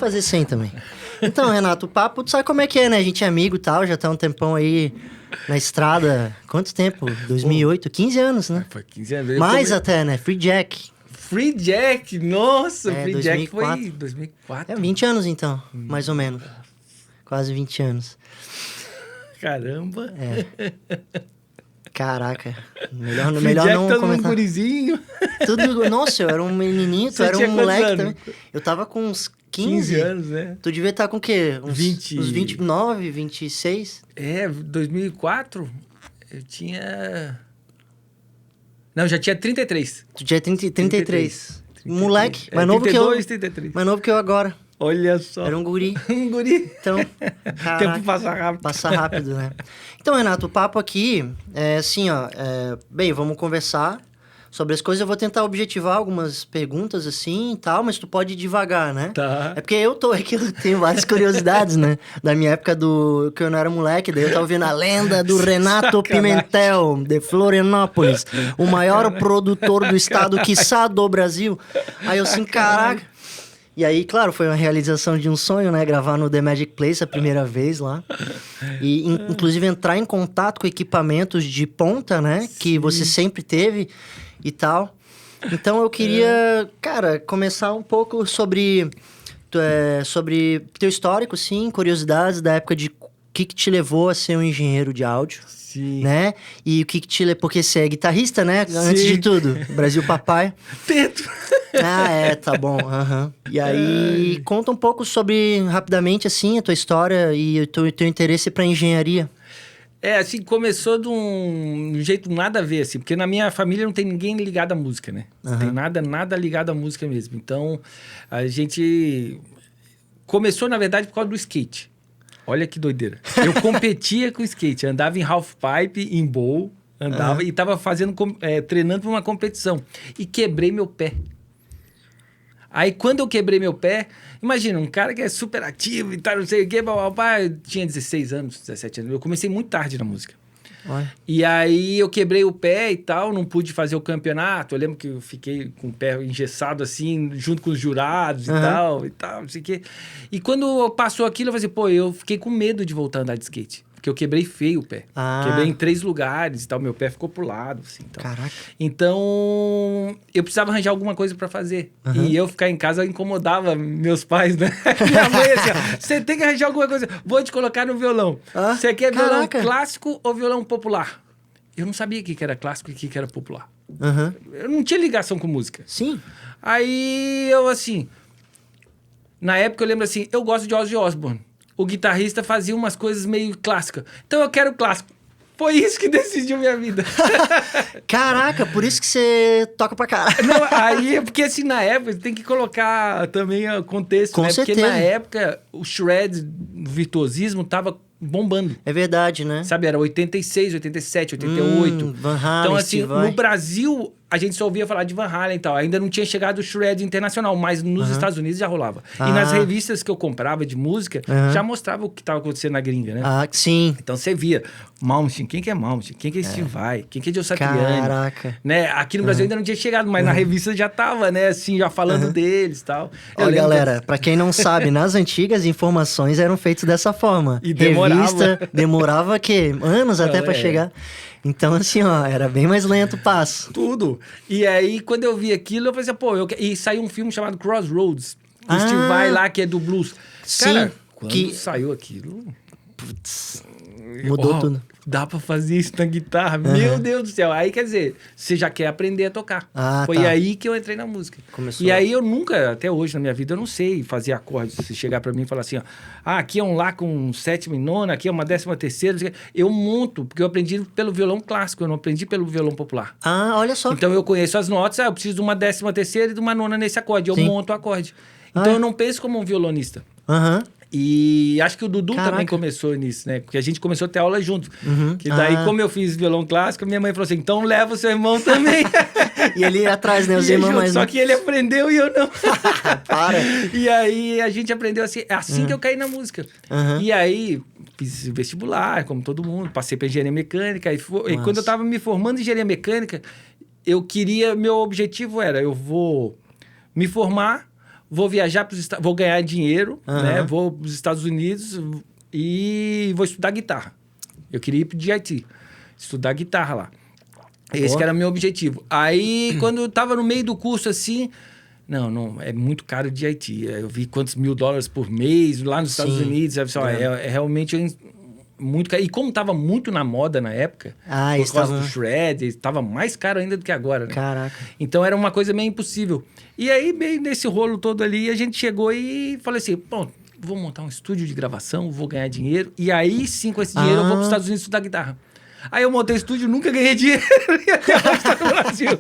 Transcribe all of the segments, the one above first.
fazer sem também. Então, Renato, o papo, tu sabe como é que é, né? A gente é amigo e tal, já tá um tempão aí na estrada. Quanto tempo? 2008? 15 anos, né? Foi 15 anos. Mais até, né? Free Jack. Free Jack, nossa, É, Free 2004. Jack foi 2004. É, 20 anos então, mais ou menos. Quase 20 anos. Caramba. Caraca. Melhor Free Jack não todo comentar. um gurizinho. Tudo, nossa, eu era um menininho, tu Você era tinha um quantos moleque anos? também. Eu tava com uns 15 anos, né? Tu devia estar com o quê? Uns 20. Uns 29, 26? 2004, eu tinha... Não, eu já tinha 33. Tu tinha 33. 33. Moleque, mais novo 32, que eu. 33. Mais novo que eu agora. Olha só. Era um guri. Um guri. Então, Tempo caraca, passa rápido. passa rápido, né? Então, Renato, o papo aqui é assim, ó. Bem, vamos conversar sobre as coisas. Eu vou tentar objetivar algumas perguntas assim e tal, mas tu pode ir devagar, né? Tá. É porque eu tenho várias curiosidades, né? Da minha época que eu não era moleque, daí eu tava ouvindo a lenda do Renato Pimentel, de Florianópolis, o maior produtor do estado, quiçá do Brasil. Aí eu assim, caraca. E aí, claro, foi uma realização de um sonho, né? Gravar no The Magic Place a primeira vez lá. E, inclusive, entrar em contato com equipamentos de ponta, né? Que você sempre teve e tal. Então, eu queria, cara, começar um pouco sobre teu histórico, sim, curiosidades da época de o que te levou a ser um engenheiro de áudio. Sim. Né? E o que te levou... Porque você é guitarrista, né? Antes de tudo. Brasil Papai. Pedro. Tá bom. E aí, conta um pouco sobre, rapidamente, assim, a tua história e o teu interesse para engenharia. Assim, começou de um jeito nada a ver, assim, porque na minha família não tem ninguém ligado à música, né? Não tem nada ligado à música mesmo. Então, a gente começou, na verdade, por causa do skate. Olha que doideira. Eu competia com o skate, andava em half pipe, em bowl, e tava treinando para uma competição. E quebrei meu pé. Aí, quando eu quebrei meu pé, imagina, um cara que é super ativo e tal, não sei o quê, eu tinha 16 anos, 17 anos. Eu comecei muito tarde na música. Olha. E aí, eu quebrei o pé e tal, não pude fazer o campeonato. Eu lembro que eu fiquei com o pé engessado assim, junto com os jurados e tal, não sei o quê. E quando passou aquilo, eu falei, eu fiquei com medo de voltar a andar de skate. Porque eu quebrei feio o pé. Quebrei em 3 lugares e tal, meu pé ficou pro lado, assim. Então. Caraca. Então, eu precisava arranjar alguma coisa pra fazer. E eu ficar em casa incomodava meus pais, né? Minha mãe assim, você tem que arranjar alguma coisa. Vou te colocar no violão. Você quer violão clássico ou violão popular? Eu não sabia o que era clássico e o que era popular. Eu não tinha ligação com música. Sim. Aí, eu assim... Na época, eu lembro assim, eu gosto de Ozzy Osbourne. O guitarrista fazia umas coisas meio clássicas. Então, eu quero clássico. Foi isso que decidiu minha vida. Caraca, por isso que você toca pra caralho. Não, aí, porque assim, na época, tem que colocar também o contexto, Com né? certeza. Porque na época, o shred, o virtuosismo, tava bombando. É verdade, né? Sabe, era 86, 87, 88. Van Halen, então, assim, Steve Vai. no Brasil, a gente só ouvia falar de Van Halen e tal. Ainda não tinha chegado o shred internacional, mas nos Estados Unidos já rolava. E nas revistas que eu comprava de música, já mostrava o que estava acontecendo na gringa, né? Sim. Então, você via Malmsteen, quem que é Malmsteen? Quem que é Steve Vai? Quem que é Joe Satriani? Caraca. Né? Aqui no Brasil ainda não tinha chegado, mas na revista já tava, né? Assim, já falando deles e tal. Olha, galera, pra quem não sabe, nas antigas, informações eram feitas dessa forma. E demorava. Revista demorava, anos até pra chegar. Então, assim, era bem mais lento o passo. Tudo. E aí, quando eu vi aquilo, eu falei assim, e saiu um filme chamado Crossroads. O Steve Vai lá, que é do blues. Cara, quando saiu aquilo... Putz, mudou tudo. Dá pra fazer isso na guitarra? Meu Deus do céu. Aí, quer dizer, você já quer aprender a tocar. Foi aí que eu entrei na música. Começou. E aí, eu nunca, até hoje na minha vida, eu não sei fazer acordes. Se chegar pra mim e falar assim, aqui é um Lá com sétima e nona, aqui é uma 13ª. Eu monto, porque eu aprendi pelo violão clássico, eu não aprendi pelo violão popular. Olha só. Então, eu conheço as notas, eu preciso de uma 13ª e de uma nona nesse acorde. Eu monto o acorde. Então, eu não penso como um violonista. E acho que o Dudu também começou nisso, né? Porque a gente começou a ter aula junto. Que daí, como eu fiz violão clássico, minha mãe falou assim, então leva o seu irmão também. E ele ia atrás, né? Os irmãos mais... Só que ele aprendeu e eu não. Para. E aí, a gente aprendeu assim. É assim que eu caí na música. E aí, fiz vestibular, como todo mundo. Passei pra engenharia mecânica. E quando eu tava me formando em engenharia mecânica, meu objetivo era, eu vou me formar, vou viajar vou ganhar dinheiro, né? Vou para os Estados Unidos e vou estudar guitarra. Eu queria ir pro DIT, estudar guitarra lá. Esse que era o meu objetivo. Aí, quando eu tava no meio do curso, assim... Não, é muito caro o DIT. Eu vi quantos $1.000 por mês lá nos Estados Unidos. É realmente muito caro. E como tava muito na moda na época, por causa do shred, estava mais caro ainda do que agora, né? Caraca. Então, era uma coisa meio impossível. E aí, meio nesse rolo todo ali, a gente chegou e falou assim, bom, vou montar um estúdio de gravação, vou ganhar dinheiro. E aí, sim, com esse dinheiro, eu vou para os Estados Unidos estudar guitarra. Aí eu montei o estúdio, nunca ganhei dinheiro e até hoje tá no Brasil.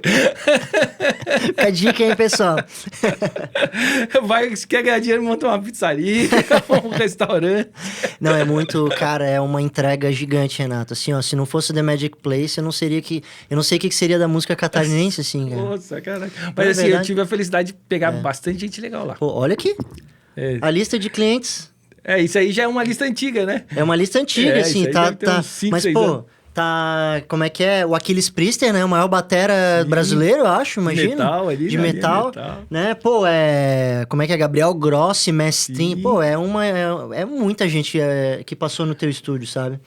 Fica a dica aí, pessoal. Se quer ganhar dinheiro, monta uma pizzaria, um restaurante. Não, é muito... Cara, é uma entrega gigante, Renato. Assim, ó, se não fosse The Magic Place, eu não sei o que seria da música catarinense, assim, cara. Nossa, caraca. Mas assim, eu tive a felicidade de pegar bastante gente legal lá. Pô, olha aqui. A lista de clientes. Isso aí já é uma lista antiga, né? É uma lista antiga, assim. Tá. 5, mas, 6 pô... anos. Tá, como é que é? O Aquiles Priester, né? O maior batera brasileiro, eu acho, imagina. Metal ali, de metal, né? Pô, como é que é? Gabriel Grossi, Mestrinho. Pô, é muita gente que passou no teu estúdio, sabe?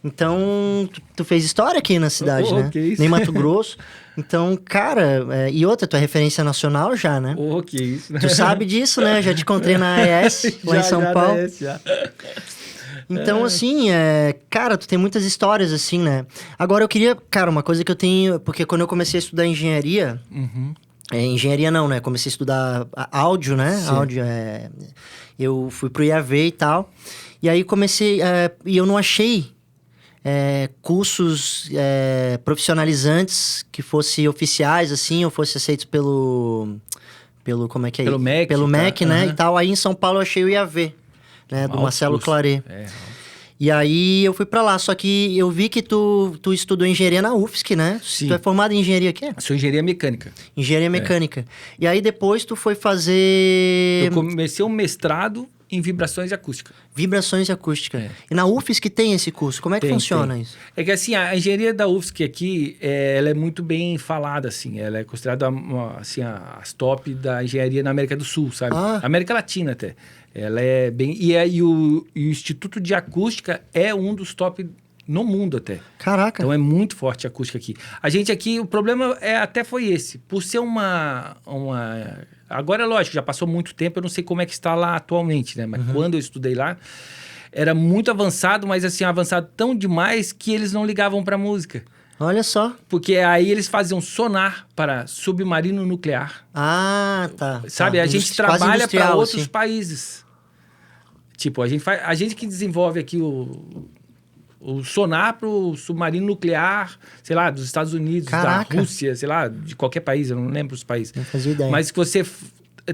Então, tu fez história aqui na cidade, né? Nem Mato Grosso. Então, cara, e outra, tu é referência nacional já, né? Que isso. Tu sabe disso, né? Já te encontrei na AES, lá em São Paulo. Na AES, já. Então, assim, cara, tu tem muitas histórias, assim, né? Agora, eu queria... Cara, uma coisa que eu tenho... Porque quando eu comecei a estudar engenharia... engenharia não, né? Comecei a estudar áudio, né? Sim. Áudio, eu fui pro IAV e tal. E aí comecei... e eu não achei cursos profissionalizantes que fossem oficiais, assim, ou fossem aceitos pelo como é que é? Pelo MEC. Pelo MEC, né? E tal. Aí em São Paulo eu achei o IAV. Né, do Marcelo Claret. E aí eu fui pra lá, só que eu vi que tu estudou engenharia na UFSC, né? Sim. Tu é formado em engenharia o quê? Sou engenharia mecânica. Engenharia mecânica. E aí depois tu foi fazer... Eu comecei um mestrado em vibrações e acústica. Vibrações e acústica. E na UFSC tem esse curso, como é que funciona isso? É que assim, a engenharia da UFSC aqui, ela é muito bem falada, assim. Ela é considerada, assim, as top da engenharia na América do Sul, sabe? América Latina até. Ela é bem... E o Instituto de Acústica é um dos top no mundo até. Caraca. Então é muito forte a acústica aqui. A gente aqui, o problema até foi esse. Por ser agora, lógico, já passou muito tempo, eu não sei como é que está lá atualmente, né? Mas quando eu estudei lá, era muito avançado, mas assim, avançado tão demais que eles não ligavam para música. Olha só. Porque aí eles faziam sonar para submarino nuclear. Tá. Sabe, tá. A gente trabalha para outros países. Tipo, a gente que desenvolve aqui o sonar para o submarino nuclear, sei lá, dos Estados Unidos, Caraca. da Rússia, sei lá, de qualquer país, eu não lembro os países. Não fazia ideia. Mas que você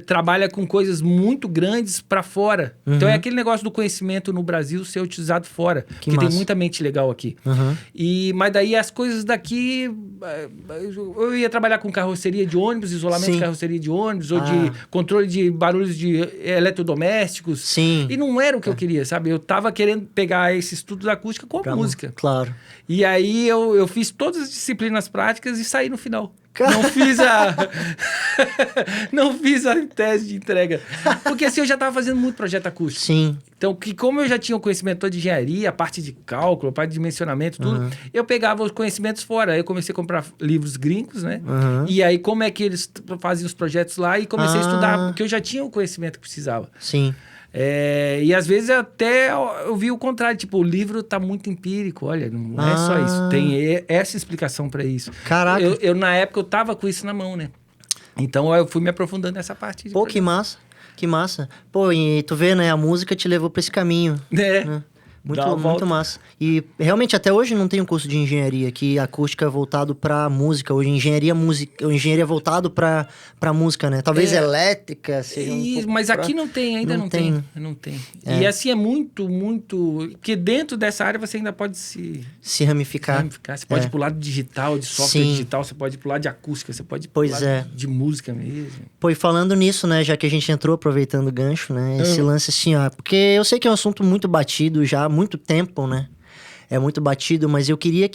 trabalha com coisas muito grandes para fora. Então é aquele negócio do conhecimento no Brasil ser utilizado fora. Que porque massa. tem muita mente legal aqui. Mas daí as coisas daqui... Eu ia trabalhar com carroceria de ônibus, isolamento de carroceria de ônibus, ou de controle de barulhos de eletrodomésticos. Sim. E não era o que eu queria, sabe? Eu tava querendo pegar esse estudo da acústica com a música. Claro. E aí eu fiz todas as disciplinas práticas e saí no final. Não fiz a tese de entrega. Porque assim, eu já estava fazendo muito projeto acústico. Sim. Então, como eu já tinha o conhecimento todo de engenharia, a parte de cálculo, a parte de dimensionamento, tudo, eu pegava os conhecimentos fora. Aí eu comecei a comprar livros gringos, né? E aí, como é que eles faziam os projetos lá? E comecei a estudar, porque eu já tinha o conhecimento que precisava. Sim. E às vezes até eu vi o contrário, tipo, o livro tá muito empírico, olha, não é só isso, tem essa explicação para isso. Caraca. Eu na época eu tava com isso na mão, né? Então eu fui me aprofundando nessa parte. Pô, que massa, que massa. Pô, e tu vê, né, a música te levou pra esse caminho. Né? Muito massa. E realmente até hoje não tem um curso de engenharia que acústica é voltado pra música. Hoje engenharia voltado pra música, né? Talvez elétrica seja mas aqui não tem, ainda não tem. Não tem. E assim é muito, muito... Porque dentro dessa área você ainda pode se ramificar. Você pode ir pro lado digital, de software digital, você pode ir pro lado de acústica, você pode ir pro lado de música mesmo. Pô, e falando nisso, né, já que a gente entrou aproveitando o gancho, né, esse lance assim, ó, porque eu sei que é um assunto muito batido já há muito tempo, né, é muito batido, mas eu queria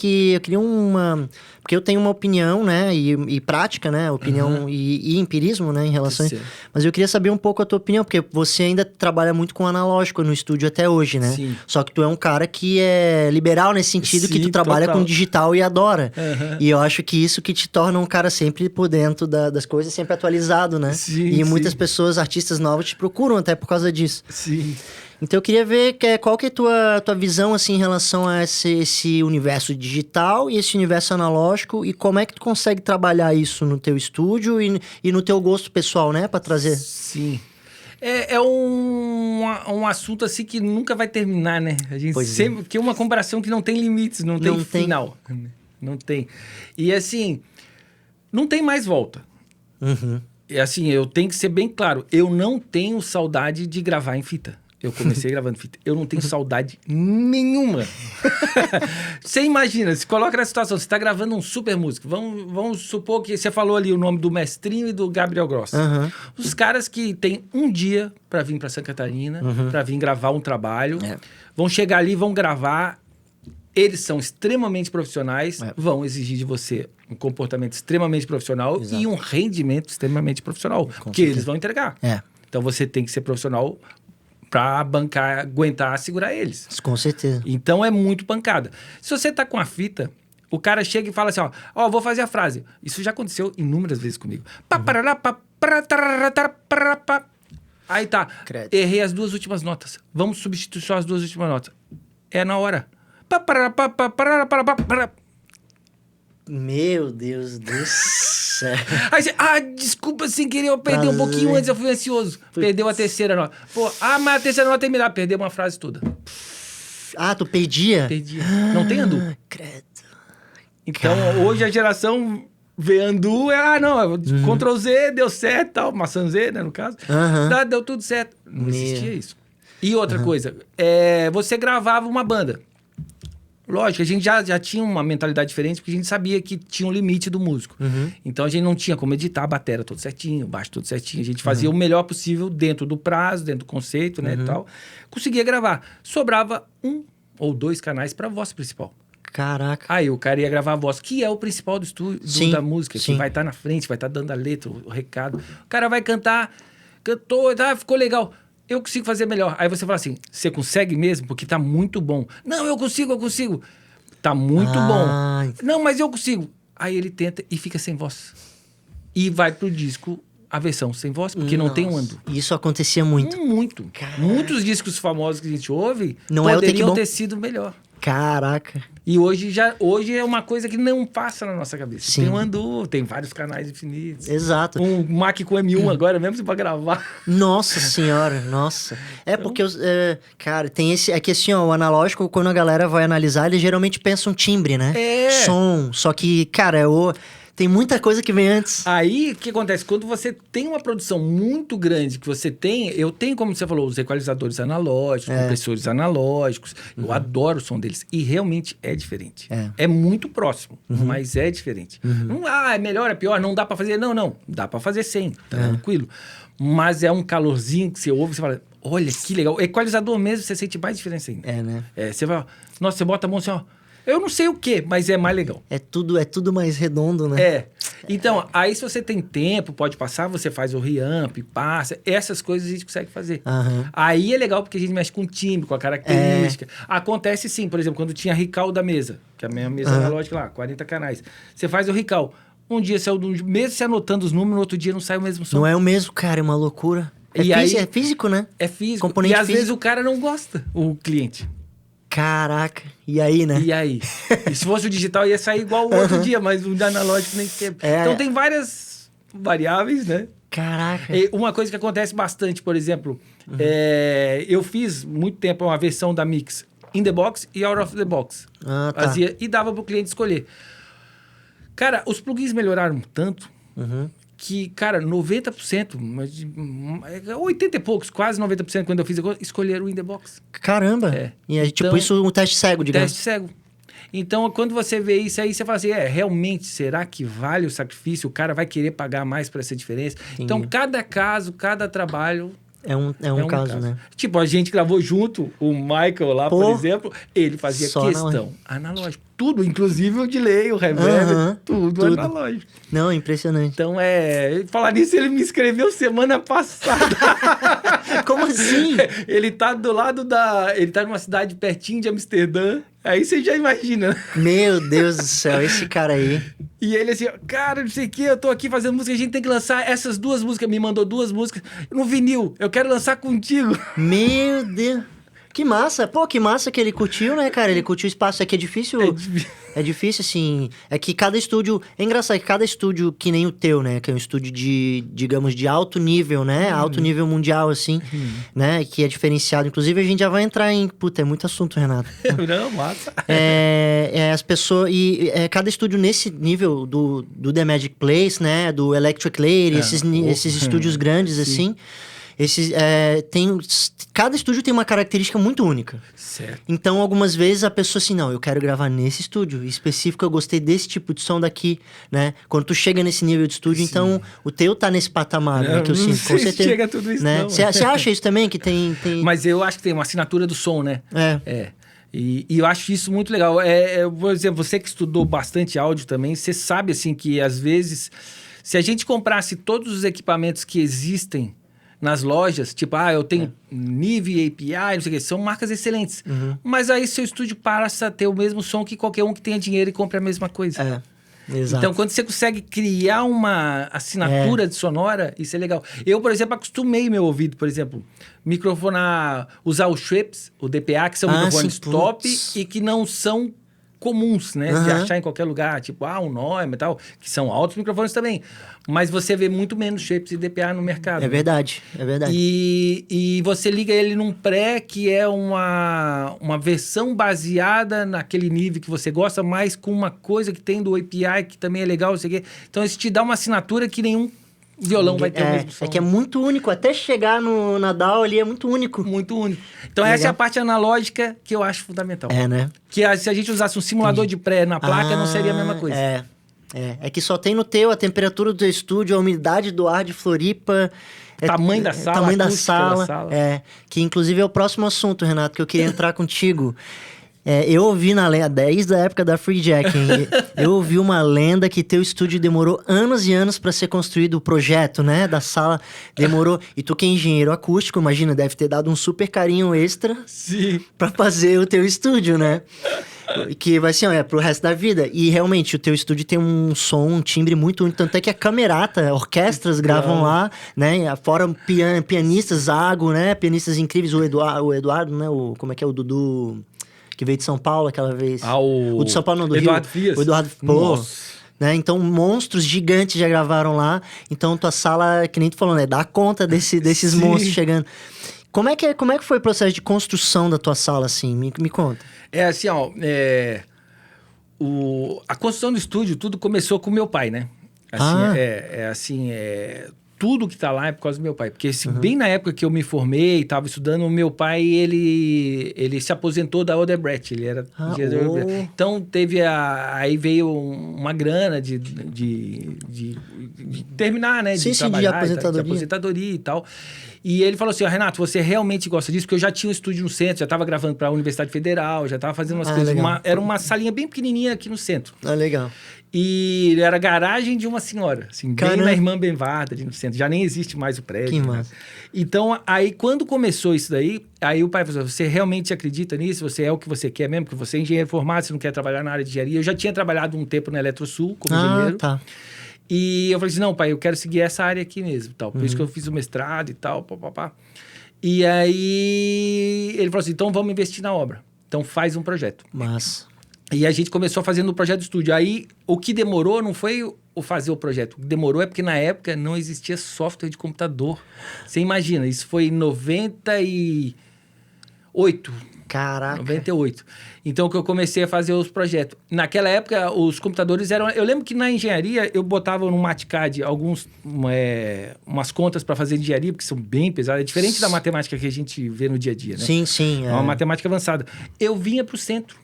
uma... Porque eu tenho uma opinião, né, e prática, né, opinião e empirismo, né, em relação... Mas eu queria saber um pouco a tua opinião, porque você ainda trabalha muito com analógico no estúdio até hoje, né? Sim. Só que tu é um cara que é liberal nesse sentido, que tu trabalha com digital e adora. E eu acho que isso que te torna um cara sempre por dentro das coisas, sempre atualizado, né? E muitas pessoas, artistas novos, te procuram até por causa disso. Sim. Então eu queria ver qual que é a tua visão assim, em relação a esse universo digital e esse universo analógico, e como é que tu consegue trabalhar isso no teu estúdio e no teu gosto pessoal, né? Pra trazer. Sim. É um assunto assim que nunca vai terminar, né? A gente sempre... Porque é uma comparação que não tem limites, não tem final. Não tem. E assim, não tem mais volta. E assim, eu tenho que ser bem claro, eu não tenho saudade de gravar em fita. Eu comecei gravando fita. Eu não tenho saudade nenhuma. Você imagina, se coloca na situação, você está gravando um super músico. Vamos supor que você falou ali o nome do Mestrinho e do Gabriel Gross. Os caras que têm um dia para vir para Santa Catarina, para vir gravar um trabalho, vão chegar ali, vão gravar. Eles são extremamente profissionais, vão exigir de você um comportamento extremamente profissional e um rendimento extremamente profissional, porque eles vão entregar. Então você tem que ser profissional para bancar, aguentar, segurar eles. Com certeza. Então é muito pancada. Se você tá com a fita, o cara chega e fala assim, ó, vou fazer a frase. Isso já aconteceu inúmeras vezes comigo. Aí tá, errei as 2 últimas notas. Vamos substituir só as 2 últimas notas. É na hora. Meu Deus do céu. Aí você, desculpa, sem querer, eu perdi um pouquinho antes, eu fui ansioso. Perdeu a terceira nota. Pô, mas a terceira nota é melhor, perdeu uma frase toda. Tu perdia? Perdia. Não tem andu. Credo. Então, hoje a geração vê andu, Ctrl Z, deu certo, tal, maçã Z, né, no caso. Deu tudo certo. Não existia isso. E outra coisa, você gravava uma banda. Lógico, a gente já tinha uma mentalidade diferente, porque a gente sabia que tinha um limite do músico. Então, a gente não tinha como editar a bateria tudo certinho, o baixo tudo certinho. A gente fazia o melhor possível dentro do prazo, dentro do conceito, né, e tal. Conseguia gravar. Sobrava 1 ou 2 canais para a voz principal. Caraca. Aí o cara ia gravar a voz, que é o principal do estúdio, da música. Que vai estar na frente, vai estar dando a letra, o recado. O cara vai cantar, cantou, ficou legal. Eu consigo fazer melhor. Aí você fala assim, você consegue mesmo? Porque tá muito bom. Não, eu consigo. Tá muito bom. Não, mas eu consigo. Aí ele tenta e fica sem voz. E vai pro disco a versão sem voz, porque não tem um ando. Isso acontecia muito. Muito. Caraca. Muitos discos famosos que a gente ouve poderiam ter sido melhor. Caraca. E hoje é uma coisa que não passa na nossa cabeça. Sim. Tem um andu, tem vários canais infinitos. Exato. Um Mac com M1 agora mesmo pra gravar. Nossa senhora, nossa. Porque, cara, tem esse... É que assim, o analógico, quando a galera vai analisar, eles geralmente pensam timbre, né? Som. Só que, cara, tem muita coisa que vem antes. Aí, o que acontece? Quando você tem uma produção muito grande, eu tenho, como você falou, os equalizadores analógicos, compressores analógicos. Eu adoro o som deles. E realmente é diferente. É muito próximo, mas é diferente. Não, é melhor, é pior, não dá pra fazer. Não. Dá pra fazer sem, tranquilo. Mas é um calorzinho que você ouve e você fala, olha, que legal. O equalizador mesmo, você sente mais diferença ainda. Né? Você vai, nossa, você bota a mão assim, eu não sei o que, mas é mais legal. É tudo mais redondo, né? Então, aí se você tem tempo, pode passar, você faz o reamp, passa. Essas coisas a gente consegue fazer. Aí é legal porque a gente mexe com o timbre, com a característica. Acontece sim, por exemplo, quando tinha recall da mesa, que é a minha mesa analógica lá, 40 canais. Você faz o recall. Um dia saiu mesmo se anotando os números, no outro dia não sai o mesmo som. Não é o mesmo, cara, é uma loucura. É físico, né? É físico. Componente às vezes o cara não gosta, o cliente. Caraca, e aí, né? E se fosse o digital ia sair igual o outro dia, mas o analógico nem sequer. Então tem várias variáveis, né? Caraca. E uma coisa que acontece bastante, por exemplo, eu fiz muito tempo uma versão da Mix in the box e out of the box. Fazia e dava pro cliente escolher. Cara, os plugins melhoraram tanto que, cara, 90%, 80 e poucos, quase 90% quando eu fiz, escolheram o in the box. Caramba! E aí, tipo, isso é um teste cego, digamos. Teste cego. Então, quando você vê isso aí, você fala assim, realmente, será que vale o sacrifício? O cara vai querer pagar mais por essa diferença? Entendi. Então, cada caso, cada trabalho um caso, né? Tipo, a gente gravou junto, o Michael lá, por exemplo, ele fazia questão analógico. Tudo, inclusive o delay, o reverb, tudo analógico. Não, impressionante. Então, falar nisso, ele me escreveu semana passada. Como assim? Ele tá do lado ele tá numa cidade pertinho de Amsterdã. Aí você já imagina, né? Meu Deus do céu, esse cara aí. E ele assim, cara, não sei o que, eu tô aqui fazendo música, a gente tem que lançar essas 2 músicas. Me mandou 2 músicas no vinil. Eu quero lançar contigo. Meu Deus. Que massa. Pô, que massa que ele curtiu, né, cara? Ele curtiu o espaço. É que é difícil... É difícil, assim... É que cada estúdio... É engraçado que cada estúdio que nem o teu, né? Que é um estúdio de, digamos, de alto nível, né? Alto nível mundial, assim, né? Que é diferenciado. Inclusive, a gente já vai entrar em... Puta, é muito assunto, Renato. Não, massa. As pessoas... cada estúdio nesse nível do The Magic Place, né? Do Electric Lady, esses estúdios grandes, assim... Cada estúdio tem uma característica muito única. Certo. Então, algumas vezes a pessoa assim, não, eu quero gravar nesse estúdio. Em específico, eu gostei desse tipo de som daqui, né? Quando tu chega nesse nível de estúdio, então o teu tá nesse patamar, né? Que eu sinto, com certeza. Chega tudo isso, né? não. Você acha isso também, que tem... Mas eu acho que tem uma assinatura do som, né? E eu acho isso muito legal. Por exemplo, você que estudou bastante áudio também, você sabe, assim, que às vezes, se a gente comprasse todos os equipamentos que existem nas lojas, tipo, eu tenho Neve, API, não sei o que, são marcas excelentes. Mas aí seu estúdio passa a ter o mesmo som que qualquer um que tenha dinheiro e compre a mesma coisa. Exato. Então, quando você consegue criar uma assinatura de sonora, isso é legal. Eu, por exemplo, acostumei meu ouvido, por exemplo, microfonar, usar os Schweppes, o DPA, que são microfones top e que não são comuns, né? De achar em qualquer lugar, tipo, um Neumann e tal, que são altos microfones também. Mas você vê muito menos Schweppes e DPA no mercado. É verdade, é verdade. E você liga ele num pré, que é uma versão baseada naquele nível que você gosta, mas com uma coisa que tem do API, que também é legal, não sei o quê. Então, isso te dá uma assinatura que nenhum violão vai ter o mesmo som. É que é muito único, até chegar na DAW ali é muito único. Muito único. Então, essa é a parte analógica que eu acho fundamental. Né? Que se a gente usasse um simulador de pré na placa, não seria a mesma coisa. É que só tem no teu a temperatura do teu estúdio, a umidade do ar de Floripa... Tamanho da sala, tamanho da sala. Que inclusive é o próximo assunto, Renato, que eu queria entrar contigo. Eu ouvi desde a época da Free Jacking, eu ouvi uma lenda que teu estúdio demorou anos e anos para ser construído, o projeto, né, da sala demorou, e tu que é engenheiro acústico, imagina, deve ter dado um super carinho extra para fazer o teu estúdio, né? Que vai ser, pro resto da vida. E realmente, o teu estúdio tem um som, um timbre muito único. Tanto é que a Camerata, orquestras gravam lá, né? Fora pianistas, Zago, né? Pianistas incríveis, o Eduardo, né? Como é que é? O Dudu, que veio de São Paulo aquela vez. O de São Paulo, não, do Eduardo Rio. Frias. O Eduardo, né? Então, monstros gigantes já gravaram lá. Então, tua sala, que nem tu falou, né? Dá conta desses monstros chegando. Como é que foi o processo de construção da tua sala, assim? Me conta. Assim, a construção do estúdio, tudo começou com meu pai, né? Assim, tudo que tá lá é por causa do meu pai. Porque bem na época que eu me formei e estava estudando, o meu pai, ele se aposentou da Odebrecht. Ele era engenheiro. Então, aí veio uma grana de terminar, né? De trabalhar, de aposentadoria e tal. E ele falou assim, Renato, você realmente gosta disso? Porque eu já tinha um estúdio no centro, já estava gravando para a Universidade Federal, já estava fazendo umas coisas. Era uma salinha bem pequenininha aqui no centro. Legal. E era a garagem de uma senhora, assim, bem na Irmã Benvarda, ali no centro. Já nem existe mais o prédio. Que né? massa. Então, aí quando começou isso daí, aí o pai falou, você realmente acredita nisso? Você é o que você quer mesmo? Porque você é engenheiro formado, você não quer trabalhar na área de engenharia. Eu já tinha trabalhado um tempo na Eletrosul como engenheiro. E eu falei assim, não, pai, eu quero seguir essa área aqui mesmo, tal. Por isso que eu fiz o mestrado e tal, papapá. E aí ele falou assim, então vamos investir na obra. Então faz um projeto. Massa. E a gente começou fazendo o projeto do estúdio. Aí o que demorou não foi o fazer o projeto. O que demorou é porque na época não existia software de computador. Você imagina, isso foi em 98. Caraca. 98. Então, que eu comecei a fazer os projetos. Naquela época, os computadores eram... Eu lembro que na engenharia, eu botava no Maticad umas contas para fazer engenharia, porque são bem pesadas. É diferente da matemática que a gente vê no dia a dia, né? Sim. É uma matemática avançada. Eu vinha pro centro,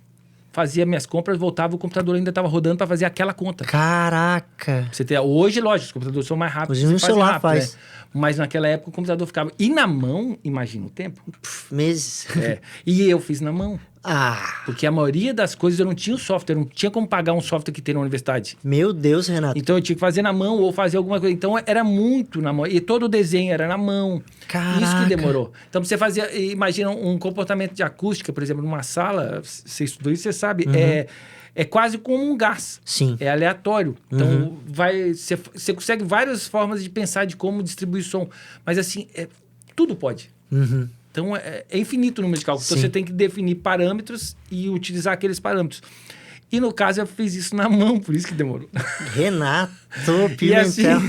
fazia minhas compras, voltava, o computador ainda estava rodando para fazer aquela conta. Caraca! Hoje, lógico, os computadores são mais rápidos. Hoje no celular rápido, faz. Né? Mas naquela época o computador ficava... E na mão, imagina o tempo. Meses. E eu fiz na mão. Ah, Porque a maioria das coisas eu não tinha o software, não tinha como pagar um software que tem na universidade. meu Deus, Renato. Então eu tinha que fazer na mão ou fazer alguma coisa. Então era muito na mão. E todo o desenho era na mão. Caraca. Isso que demorou. Então você fazia... Imagina um comportamento de acústica, por exemplo, numa sala, você estudou isso, você sabe, é quase como um gás. Sim. É aleatório. Então você consegue várias formas de pensar de como distribuir som. Mas assim, tudo pode. Uhum. Então, é infinito o número de cálculos. Então, Sim. você tem que definir parâmetros e utilizar aqueles parâmetros. E, no caso, eu fiz isso na mão, por isso que demorou. Renato E assim, Pimentel.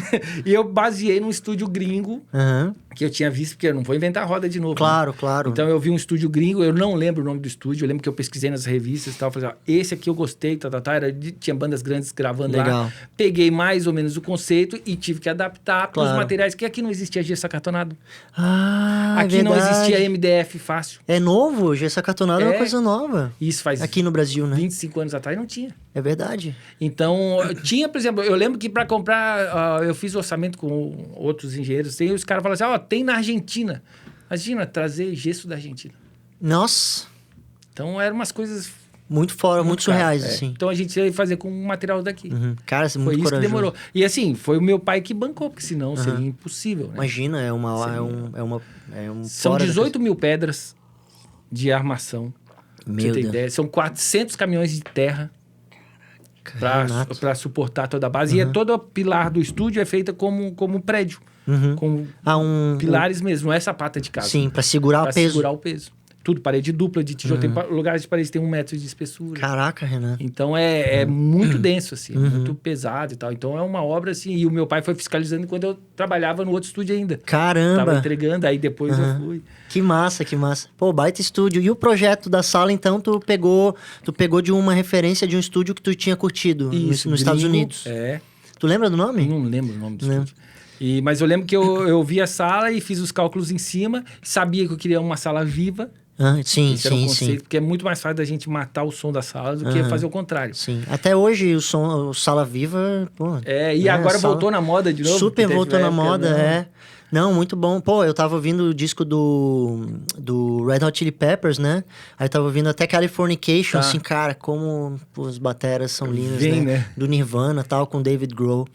e eu baseei num estúdio gringo Aham. que eu tinha visto, porque eu não vou inventar a roda de novo. Claro, né? claro. Então, eu vi um estúdio gringo, eu não lembro o nome do estúdio, eu lembro que eu pesquisei nas revistas e tal, falei, ó, esse aqui eu gostei, tinha bandas grandes gravando Legal. lá. Peguei mais ou menos o conceito e tive que adaptar para os Claro. materiais, que aqui não existia gesso acartonado. Ah, Aqui é não verdade. existia MDF fácil. É novo? Gesso acartonado é uma É. coisa nova. Isso faz Aqui no Brasil, né? 25 anos atrás não tinha. É verdade. Então, tinha, por exemplo, eu lembro que para comprar, eu fiz orçamento com outros engenheiros, e os caras falaram assim, tem na Argentina. Imagina, trazer gesso da Argentina. Nossa, Então, eram umas coisas... muito fora, muito surreais, caras, assim. Então, a gente ia fazer com material daqui. Uhum. Cara, você é Foi muito isso corajoso. que demorou. E assim, foi o meu pai que bancou, porque senão seria impossível, né? Imagina, é um São fora da 18 mil pedras de armação. Pra Meu você ter Deus. ideia. São 400 caminhões de terra Renato. para suportar toda a base. E todo o pilar do estúdio é feita como um prédio. Uhum. Com pilares mesmo, não é sapata de casa. Sim, pra segurar Pra o peso. segurar o peso. Tudo, parede dupla de tijolo. Tem lugares de parede que tem 1 metro de espessura. Caraca, Renato. Então é muito denso, assim, muito pesado e tal. Então é uma obra assim. E o meu pai foi fiscalizando quando eu trabalhava no outro estúdio ainda. Caramba. Tava entregando, aí depois eu fui. Que massa, que massa. Pô, baita estúdio. E o projeto da sala, então, tu pegou de uma referência de um estúdio que tu tinha curtido nos Estados gringo, Unidos. É. Tu lembra do nome? Não lembro o nome do Lembro. estúdio. Mas eu lembro que eu vi a sala e fiz os cálculos em cima. Sabia que eu queria uma sala viva. Ah, sim, Esse era o sim, conceito, sim. porque é muito mais fácil da gente matar o som da sala do que fazer o contrário. Sim. Até hoje, o Sala Viva, pô... E agora voltou na moda de novo. Super porque voltou teve na época, moda, né? Não, muito bom. Pô, eu tava ouvindo o disco do Red Hot Chili Peppers, né? Aí eu tava ouvindo até Californication, Tá. assim, cara, como pô, as bateras são lindas, Vem, né? né? Do Nirvana, tal, com David Grohl.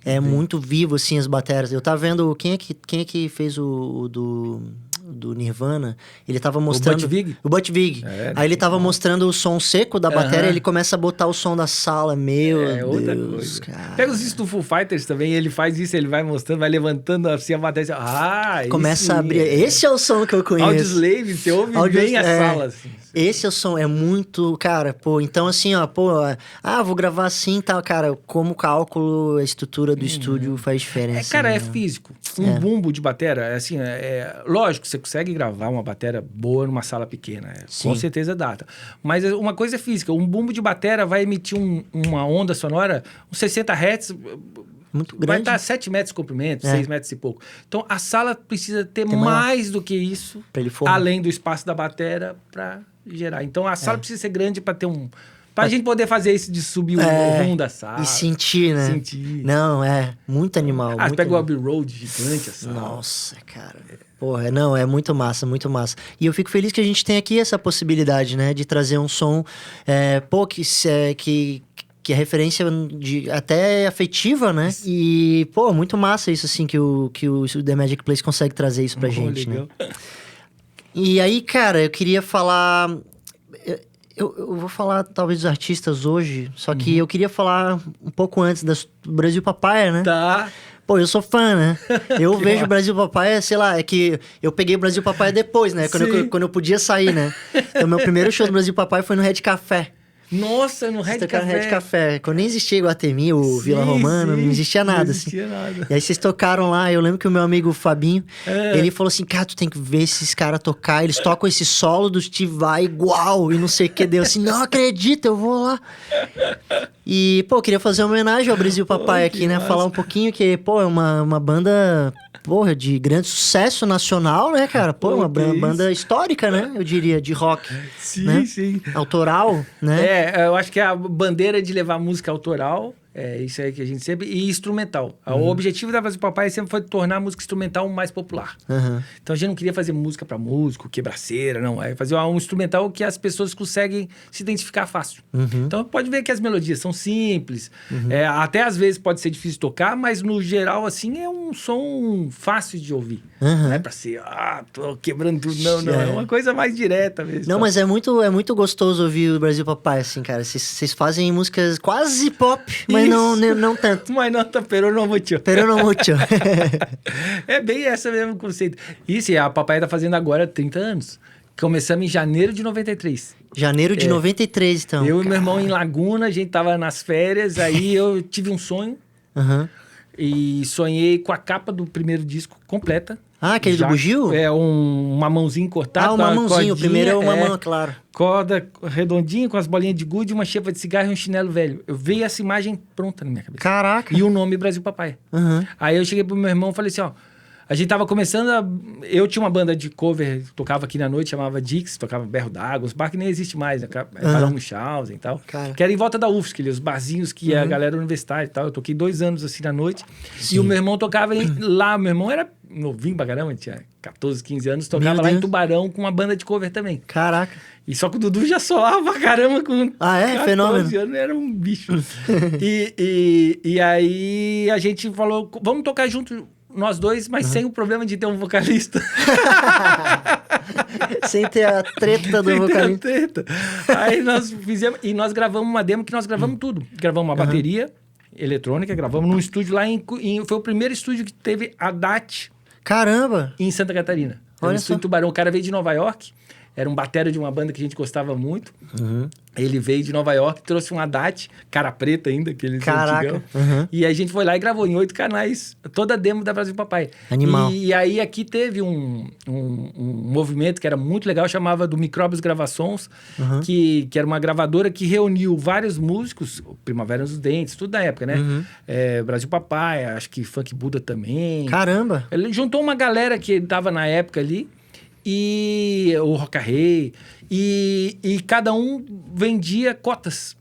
É muito vivo, assim, as bateras. Eu tava vendo... Quem é que fez o do Nirvana? Ele tava mostrando... Butch Vig? O Butch Vig. Aí ele tava mostrando o som seco da bateria, ele começa a botar o som da sala. Meu Outra Deus, coisa. cara. Pega os discos do Foo Fighters também, ele faz isso, ele vai mostrando, vai levantando assim a bateria. Começa a abrir. Esse é o som que eu conheço. Audioslave, você ouve bem a sala, assim. Esse é o som, é muito, cara, pô, então assim, ó, pô, vou gravar assim e tal, cara, como o cálculo, a estrutura do estúdio faz diferença. Cara, né? é físico. Um bumbo de batera, assim, lógico, você consegue gravar uma batera boa numa sala pequena, com certeza dá. Mas uma coisa é física, um bumbo de batera vai emitir uma onda sonora, uns 60 Hz, muito grande. vai estar 7 metros de comprimento, 6 metros e pouco. Então, a sala precisa ter mais do que isso, pra ele formar. além do espaço da batera, para gerar. Então, a sala precisa ser grande para ter pra gente poder fazer isso de subir o rumo da sala. E sentir, né? Sentir. Não, muito animal. muito pega o animal. Abbey Road gigante, a sala. Nossa, cara. Porra, não, é muito massa, muito massa. E eu fico feliz que a gente tem aqui essa possibilidade, né? De trazer um som, que é referência até afetiva, né? E, pô, muito massa isso, assim, que o The Magic Place consegue trazer isso pra gente, legal. né? E aí, cara, eu queria falar... Eu vou falar, talvez, dos artistas hoje, só que eu queria falar um pouco antes do Brasil Papaya, né? Tá. Pô, eu sou fã, né? Eu vejo o Brasil Papaya, sei lá, é que eu peguei o Brasil Papaya depois, né? Quando eu podia sair, né? Então, meu primeiro show do Brasil Papaya foi no Red Café. Nossa, no Red Tocaram Café. Red Café. Quando nem existia Iguatemi, o Vila Romana, não existia nada, não existia assim. nada. E aí vocês tocaram lá, eu lembro que o meu amigo Fabinho, ele falou assim, cara, tu tem que ver esses caras tocar, eles tocam esse solo do Steve Vai igual, e não sei o que, deu assim, não acredito, eu vou lá. E, pô, eu queria fazer uma homenagem ao Brasil Papaya aqui, né? massa. Falar um pouquinho que, pô, é uma banda... Porra, de grande sucesso nacional, né, cara? Pô, uma banda histórica, né? Eu diria, de rock. Sim, né? sim. Autoral, né? Eu acho que a bandeira de levar música autoral É isso aí que a gente sempre... E instrumental. O objetivo da Brasil Papai sempre foi tornar a música instrumental mais popular. Então a gente não queria fazer música para músico, quebraceira, não. É fazer um instrumental que as pessoas conseguem se identificar fácil. Então pode ver que as melodias são simples. Até às vezes pode ser difícil de tocar, mas no geral, assim, é um som fácil de ouvir. Não é para ser, tô quebrando tudo. Não. É uma coisa mais direta mesmo. Não, mas é muito gostoso ouvir o Brasil Papai, assim, cara. Vocês fazem músicas quase pop, mas não tanto. Mas não, pero no mucho. Pero no mucho. É bem esse mesmo conceito. Isso, a Papai tá fazendo agora 30 anos. Começamos em janeiro de 93. Janeiro de 93, então. Eu e meu irmão em Laguna, a gente tava nas férias, aí eu tive um sonho. E sonhei com a capa do primeiro disco completa. Aquele do Bugio? É, um mamãozinho cortado. Um mamãozinho. O primeiro é o mamão, claro. Corda redondinha, com as bolinhas de gude, uma xepa de cigarro e um chinelo velho. Eu vi essa imagem pronta na minha cabeça. Caraca! E o nome Brasil Papai. Aí eu cheguei pro meu irmão e falei assim, a gente tava começando Eu tinha uma banda de cover, tocava aqui na noite, chamava Dix, tocava Berro d'Água, os bar que nem existe mais, né? Carol Munchausen e tal. Cara. Que era em volta da UFSC, os barzinhos que a galera universitária e tal. Eu toquei 2 anos assim na noite. Sim. E o meu irmão tocava lá. Meu irmão era novinho pra caramba, tinha 14, 15 anos. Tocava lá em Tubarão com uma banda de cover também. Caraca. E só que o Dudu já solava pra caramba com 14 fenômeno. anos, era um bicho. e aí a gente falou, vamos tocar junto... Nós dois, mas sem o problema de ter um vocalista. Sem ter a treta do vocalista. Aí nós fizemos... E nós gravamos uma demo que nós gravamos tudo. Gravamos uma bateria eletrônica, gravamos num estúdio lá foi o primeiro estúdio que teve a DAT. Caramba! Em Santa Catarina. Olha só. Em Tubarão. O cara veio de Nova York. Era um batera de uma banda que a gente gostava muito. Ele veio de Nova York, trouxe um Haddad, cara preta ainda, aqueles antigão. E a gente foi lá e gravou em 8 canais, toda a demo da Brasil Papai. Animal. E aí aqui teve um movimento que era muito legal, chamava do Micróbios Gravações, que era uma gravadora que reuniu vários músicos, Primavera nos Dentes, tudo da época, né? Brasil Papai, acho que Funk Buda também. Caramba! Ele juntou uma galera que tava na época ali, e o Roca Rei, e cada um vendia cotas.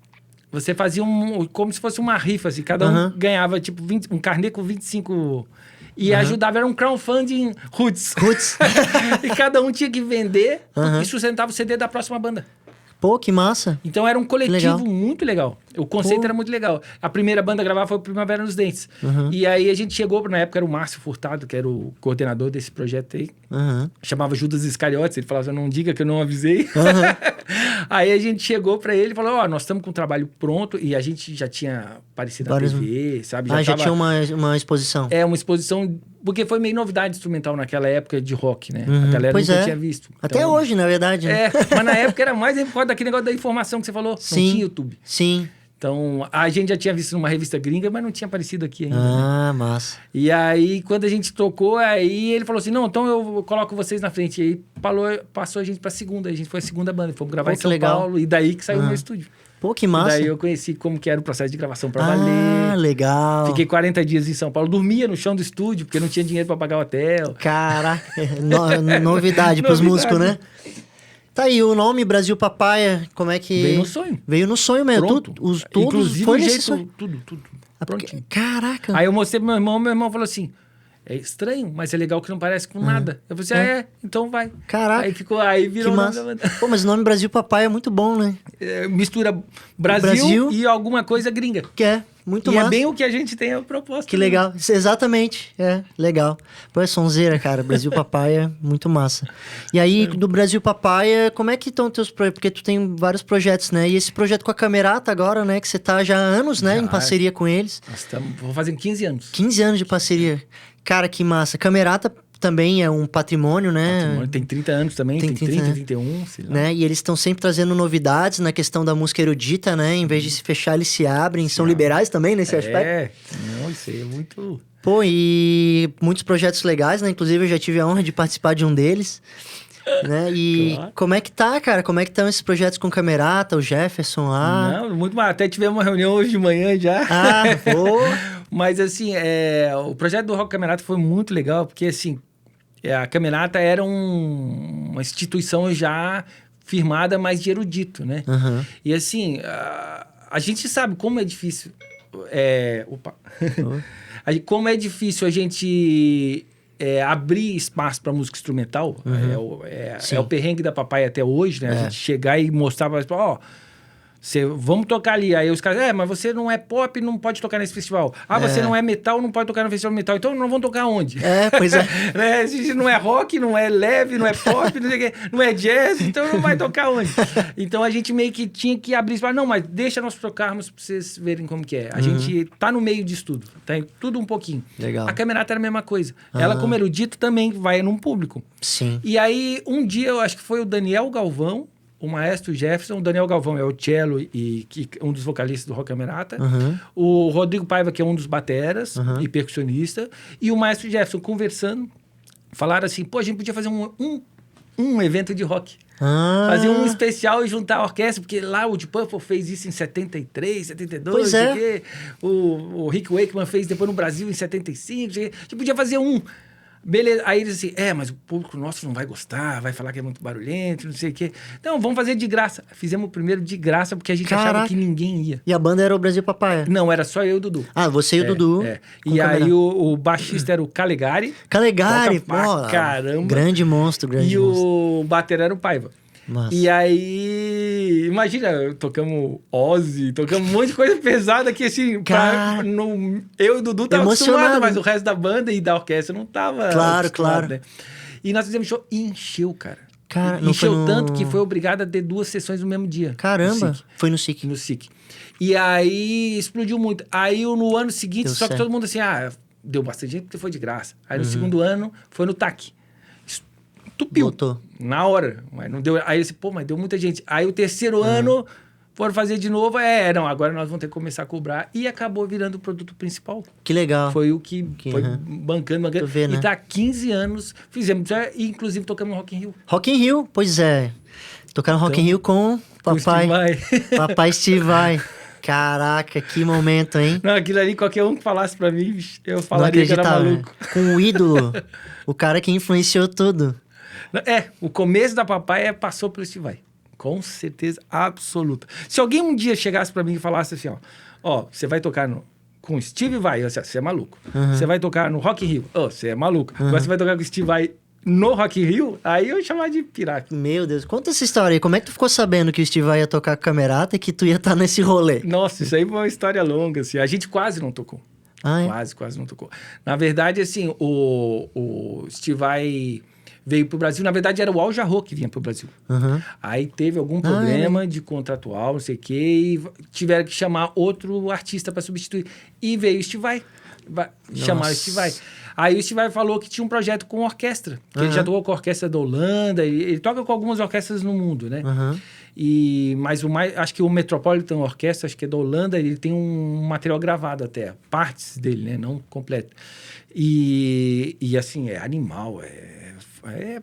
Você fazia como se fosse uma rifa, assim, cada um ganhava tipo um carnê com 25 e ajudava, era um crowdfunding roots. E cada um tinha que vender e sustentava o CD da próxima banda. Pô, que massa. Então era um coletivo muito legal. O conceito era muito legal. A primeira banda a gravar foi o Primavera nos Dentes. E aí a gente chegou, na época era o Márcio Furtado, que era o coordenador desse projeto aí. Chamava Judas Iscariotes. Ele falava, não diga que eu não avisei. Aí a gente chegou pra ele e falou, nós estamos com o trabalho pronto. E a gente já tinha aparecido na TV, sabe? Já tinha uma exposição. É, uma exposição... Porque foi meio novidade instrumental naquela época de rock, né? A galera nunca tinha visto. Até hoje, na verdade. Né? Mas na época era mais por causa daquele negócio da informação que você falou. Não tinha YouTube. Sim. Então, a gente já tinha visto numa revista gringa, mas não tinha aparecido aqui ainda. Massa. E aí, quando a gente tocou, aí ele falou assim, não, então eu coloco vocês na frente. E aí passou a gente pra segunda. A gente foi a segunda banda. Fomos gravar em São Paulo. E daí que saiu o meu estúdio. Pô, que massa. E daí eu conheci como que era o processo de gravação pra valer. Legal. Fiquei 40 dias em São Paulo. Dormia no chão do estúdio, porque não tinha dinheiro pra pagar o hotel. Caraca. Novidade pros músicos, né? Tá aí, o nome Brasil Papaya, como é que... Veio no sonho. Veio no sonho mesmo. Pronto. Todos inclusive foi o nesse jeito, sonho. tudo. Prontinho. Caraca. Aí eu mostrei pro meu irmão falou assim... É estranho, mas é legal que não parece com nada. Eu falei assim, então vai. Caraca. Aí virou que massa. Pô, mas o nome Brasil Papai é muito bom, né? Mistura Brasil e alguma coisa gringa. Que é, muito massa. E é bem o que a gente tem a proposta. Que legal. Exatamente. Legal. Pô, é sonzeira, cara. Brasil Papai muito massa. E aí, do Brasil Papai, como é que estão teus projetos? Porque tu tem vários projetos, né? E esse projeto com a Camerata agora, né? Que você tá já há anos, né? Em parceria com eles. Vou fazer 15 anos. 15 anos de parceria. Cara, que massa. Camerata também é um patrimônio, né? Tem 30 anos também, tem 30, 31, sei lá. Né? E eles estão sempre trazendo novidades na questão da música erudita, né? Em vez de se fechar, eles se abrem. São liberais também nesse aspecto. Não, isso aí é muito... Pô, e muitos projetos legais, né? Inclusive, eu já tive a honra de participar de um deles. Né? E como é que tá, cara? Como é que estão esses projetos com Camerata, o Jefferson lá? Não, muito mal. Até tivemos uma reunião hoje de manhã já. Pô... Mas, assim, o projeto do Rock Camerata foi muito legal, porque, assim, a Camerata era uma instituição já firmada, mas de erudito, né? E, assim, a gente sabe como é difícil Opa. Como é difícil a gente abrir espaço para música instrumental, é o perrengue da papai até hoje, né? A gente chegar e mostrar para ó, vamos tocar ali. Aí os caras, mas você não é pop, não pode tocar nesse festival. Você não é metal, não pode tocar no festival metal. Então não vão tocar onde? Pois é. Né? Não é rock, não é leve, não é pop, não é jazz, então não vai tocar onde? Então a gente meio que tinha que abrir espaço. Não, mas deixa nós tocarmos pra vocês verem como que é. A gente tá no meio disso tudo. Tem tudo um pouquinho. Legal. A Camerata era a mesma coisa. Ela, como erudito, também vai num público. Sim. E aí, um dia, eu acho que foi o Daniel Galvão, o maestro Jefferson. O Daniel Galvão é o cello e um dos vocalistas do Rock Camerata. O Rodrigo Paiva, que é um dos bateras e percussionista. E o maestro Jefferson conversando, falaram assim, pô, a gente podia fazer um evento de rock. Fazer um especial e juntar a orquestra, porque lá o Deep Purple fez isso em 73, 72, pois não sei o quê. O Rick Wakeman fez depois no Brasil em 75, a gente podia fazer um. Beleza, aí eles assim, mas o público nosso não vai gostar, vai falar que é muito barulhento, não sei o quê. Então, vamos fazer de graça. Fizemos o primeiro de graça, porque a gente achava que ninguém ia. E a banda era o Brasil Papaya? Não, era só eu e o Dudu. Você e o Dudu. E aí o baixista era o Calegari. Calegari, pô, caramba. Grande monstro, grande monstro. E o batera era o Paiva. Nossa. E aí, imagina, tocamos Ozzy, tocamos um monte de coisa pesada que assim, eu e o Dudu tava acostumado, mas o resto da banda e da orquestra não tava Claro. Né? E nós fizemos show e encheu, cara. Encheu tanto que foi obrigado a ter 2 sessões no mesmo dia. Caramba, foi no SIC. No SIC. E aí explodiu muito. Aí no ano seguinte, Deu só certo. que todo mundo assim, deu bastante gente porque foi de graça. Aí no segundo ano foi no TAC. Tupiu. Voltou. Na hora. Mas não deu. Aí ele disse, mas deu muita gente. Aí o terceiro ano foram fazer de novo. Não, agora nós vamos ter que começar a cobrar. E acabou virando o produto principal. Que legal. Foi o que foi bancando. Vê, né? E tá há 15 anos. Fizemos. E inclusive tocamos no Rock in Rio. Rock in Rio, pois é. Tocaram Rock in Rio com papai. Papai Steve Vai. Caraca, que momento, hein? Não, aquilo ali, qualquer um que falasse pra mim, eu falaria que era maluco. Com o ídolo. O cara que influenciou tudo. O começo da papai passou pelo Steve Vai. Com certeza absoluta. Se alguém um dia chegasse pra mim e falasse assim, você vai tocar com Steve Vai, você é maluco. Você vai tocar no Rock in Rio, você é maluco. Agora você vai tocar com Steve Vai no Rock in Rio, aí eu ia chamar de pirata. Meu Deus, conta essa história aí. Como é que tu ficou sabendo que o Steve Vai ia tocar com a Camerata e que tu ia estar nesse rolê? Nossa, isso aí foi uma história longa, assim. A gente quase não tocou. Quase não tocou. Na verdade, assim, o Steve Vai veio pro Brasil. Na verdade, era o Al Jarreau que vinha pro Brasil. Aí teve algum problema de contratual, não sei o quê, e tiveram que chamar outro artista para substituir. E veio o Steve Vai. Chamaram o Steve Vai. Aí o Steve Vai falou que tinha um projeto com orquestra. Que ele já tocou com a orquestra da Holanda. Ele toca com algumas orquestras no mundo, né? Mas acho que o Metropolitan Orchestra, acho que é da Holanda, ele tem um material gravado até. Partes dele, né? Não completo. E assim, é animal, é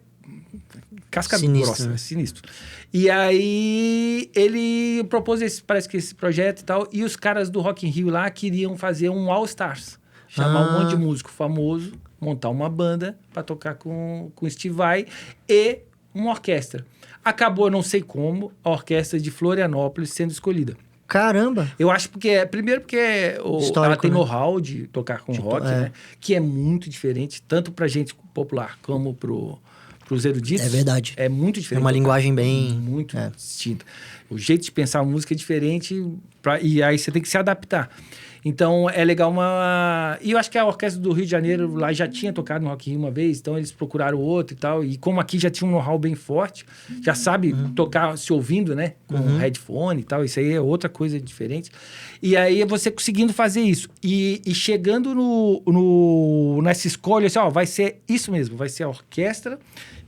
casca grossa, né? Sinistro. E aí ele propôs parece que esse projeto e tal, e os caras do Rock in Rio lá queriam fazer um All Stars, chamar um monte de músico famoso, montar uma banda para tocar com Steve Vai e uma orquestra. Acabou, não sei como, a orquestra de Florianópolis sendo escolhida. Caramba! Eu acho primeiro porque ela tem know-how de tocar com rock, né? Que é muito diferente, tanto pra gente popular como pros eruditos. É verdade. É muito diferente. É uma linguagem bem... Muito distinta. O jeito de pensar a música é diferente, e aí você tem que se adaptar. Então, é legal E eu acho que a Orquestra do Rio de Janeiro lá já tinha tocado no Rock in Rio uma vez, então eles procuraram outro e tal. E como aqui já tinha um know-how bem forte, já sabe tocar se ouvindo, né? Com headphone e tal, isso aí é outra coisa diferente. E aí, você conseguindo fazer isso. E chegando nessa escolha, assim, vai ser isso mesmo, vai ser a orquestra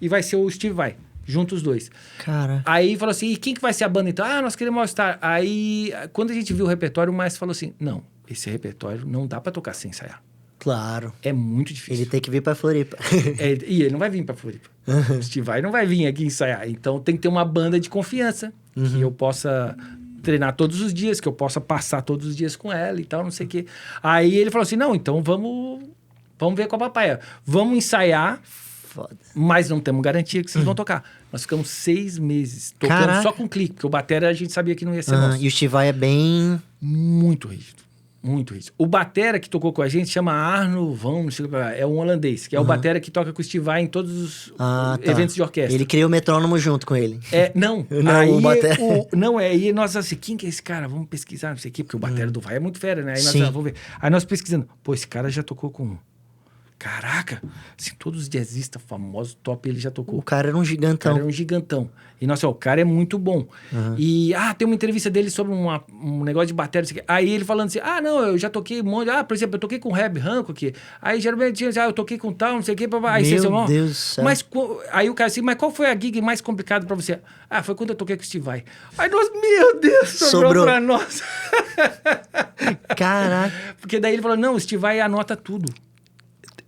e vai ser o Steve Vai. Juntos os dois. Cara. Aí falou assim, e quem que vai ser a banda então? Nós queremos All Star. Aí, quando a gente viu o repertório, o maestro falou assim, não, esse repertório não dá pra tocar sem ensaiar. Claro. É muito difícil. Ele tem que vir pra Floripa. E ele não vai vir pra Floripa. O Steve Vai não vai vir aqui ensaiar. Então, tem que ter uma banda de confiança, que eu possa treinar todos os dias, que eu possa passar todos os dias com ela e tal, não sei o quê. Aí ele falou assim, não, então vamos ver com a papai. Vamos ensaiar... Foda. Mas não temos garantia que vocês vão tocar. Nós ficamos 6 meses tocando só com clique, porque o batera a gente sabia que não ia ser nosso. E o Steve Vai é bem... Muito rígido. Muito hits. O batera que tocou com a gente chama Arno Van, não sei o que lá, é um holandês, que é o batera que toca com o Steve Vai em todos os eventos de orquestra. Ele criou o metrônomo junto com ele. Não. Não, aí o batera. aí nós assim, quem que é esse cara? Vamos pesquisar, não sei o quê, porque o batera do Vai é muito fera, né? Aí nós Sim. vamos ver. Aí nós pesquisando, pô, esse cara já tocou com... Caraca, assim, todos os jazzistas famosos, top, ele já tocou. O cara era um O gigantão. cara é um gigantão. E, nossa, o cara é muito bom. E, tem uma entrevista dele sobre um negócio de bateria. Não sei o quê. Aí ele falando assim, não, eu já toquei um monte. Por exemplo, eu toquei com o Herb Hancock. Aí, geralmente, eu toquei com tal, não sei o quê. Aí, Meu Deus do céu. Mas, aí o cara assim, mas qual foi a gig mais complicada pra você? Foi quando eu toquei com o Steve Vai. Aí nós, meu Deus, sobrou pra nós. Caraca. Porque daí ele falou, não, o Steve Vai anota tudo.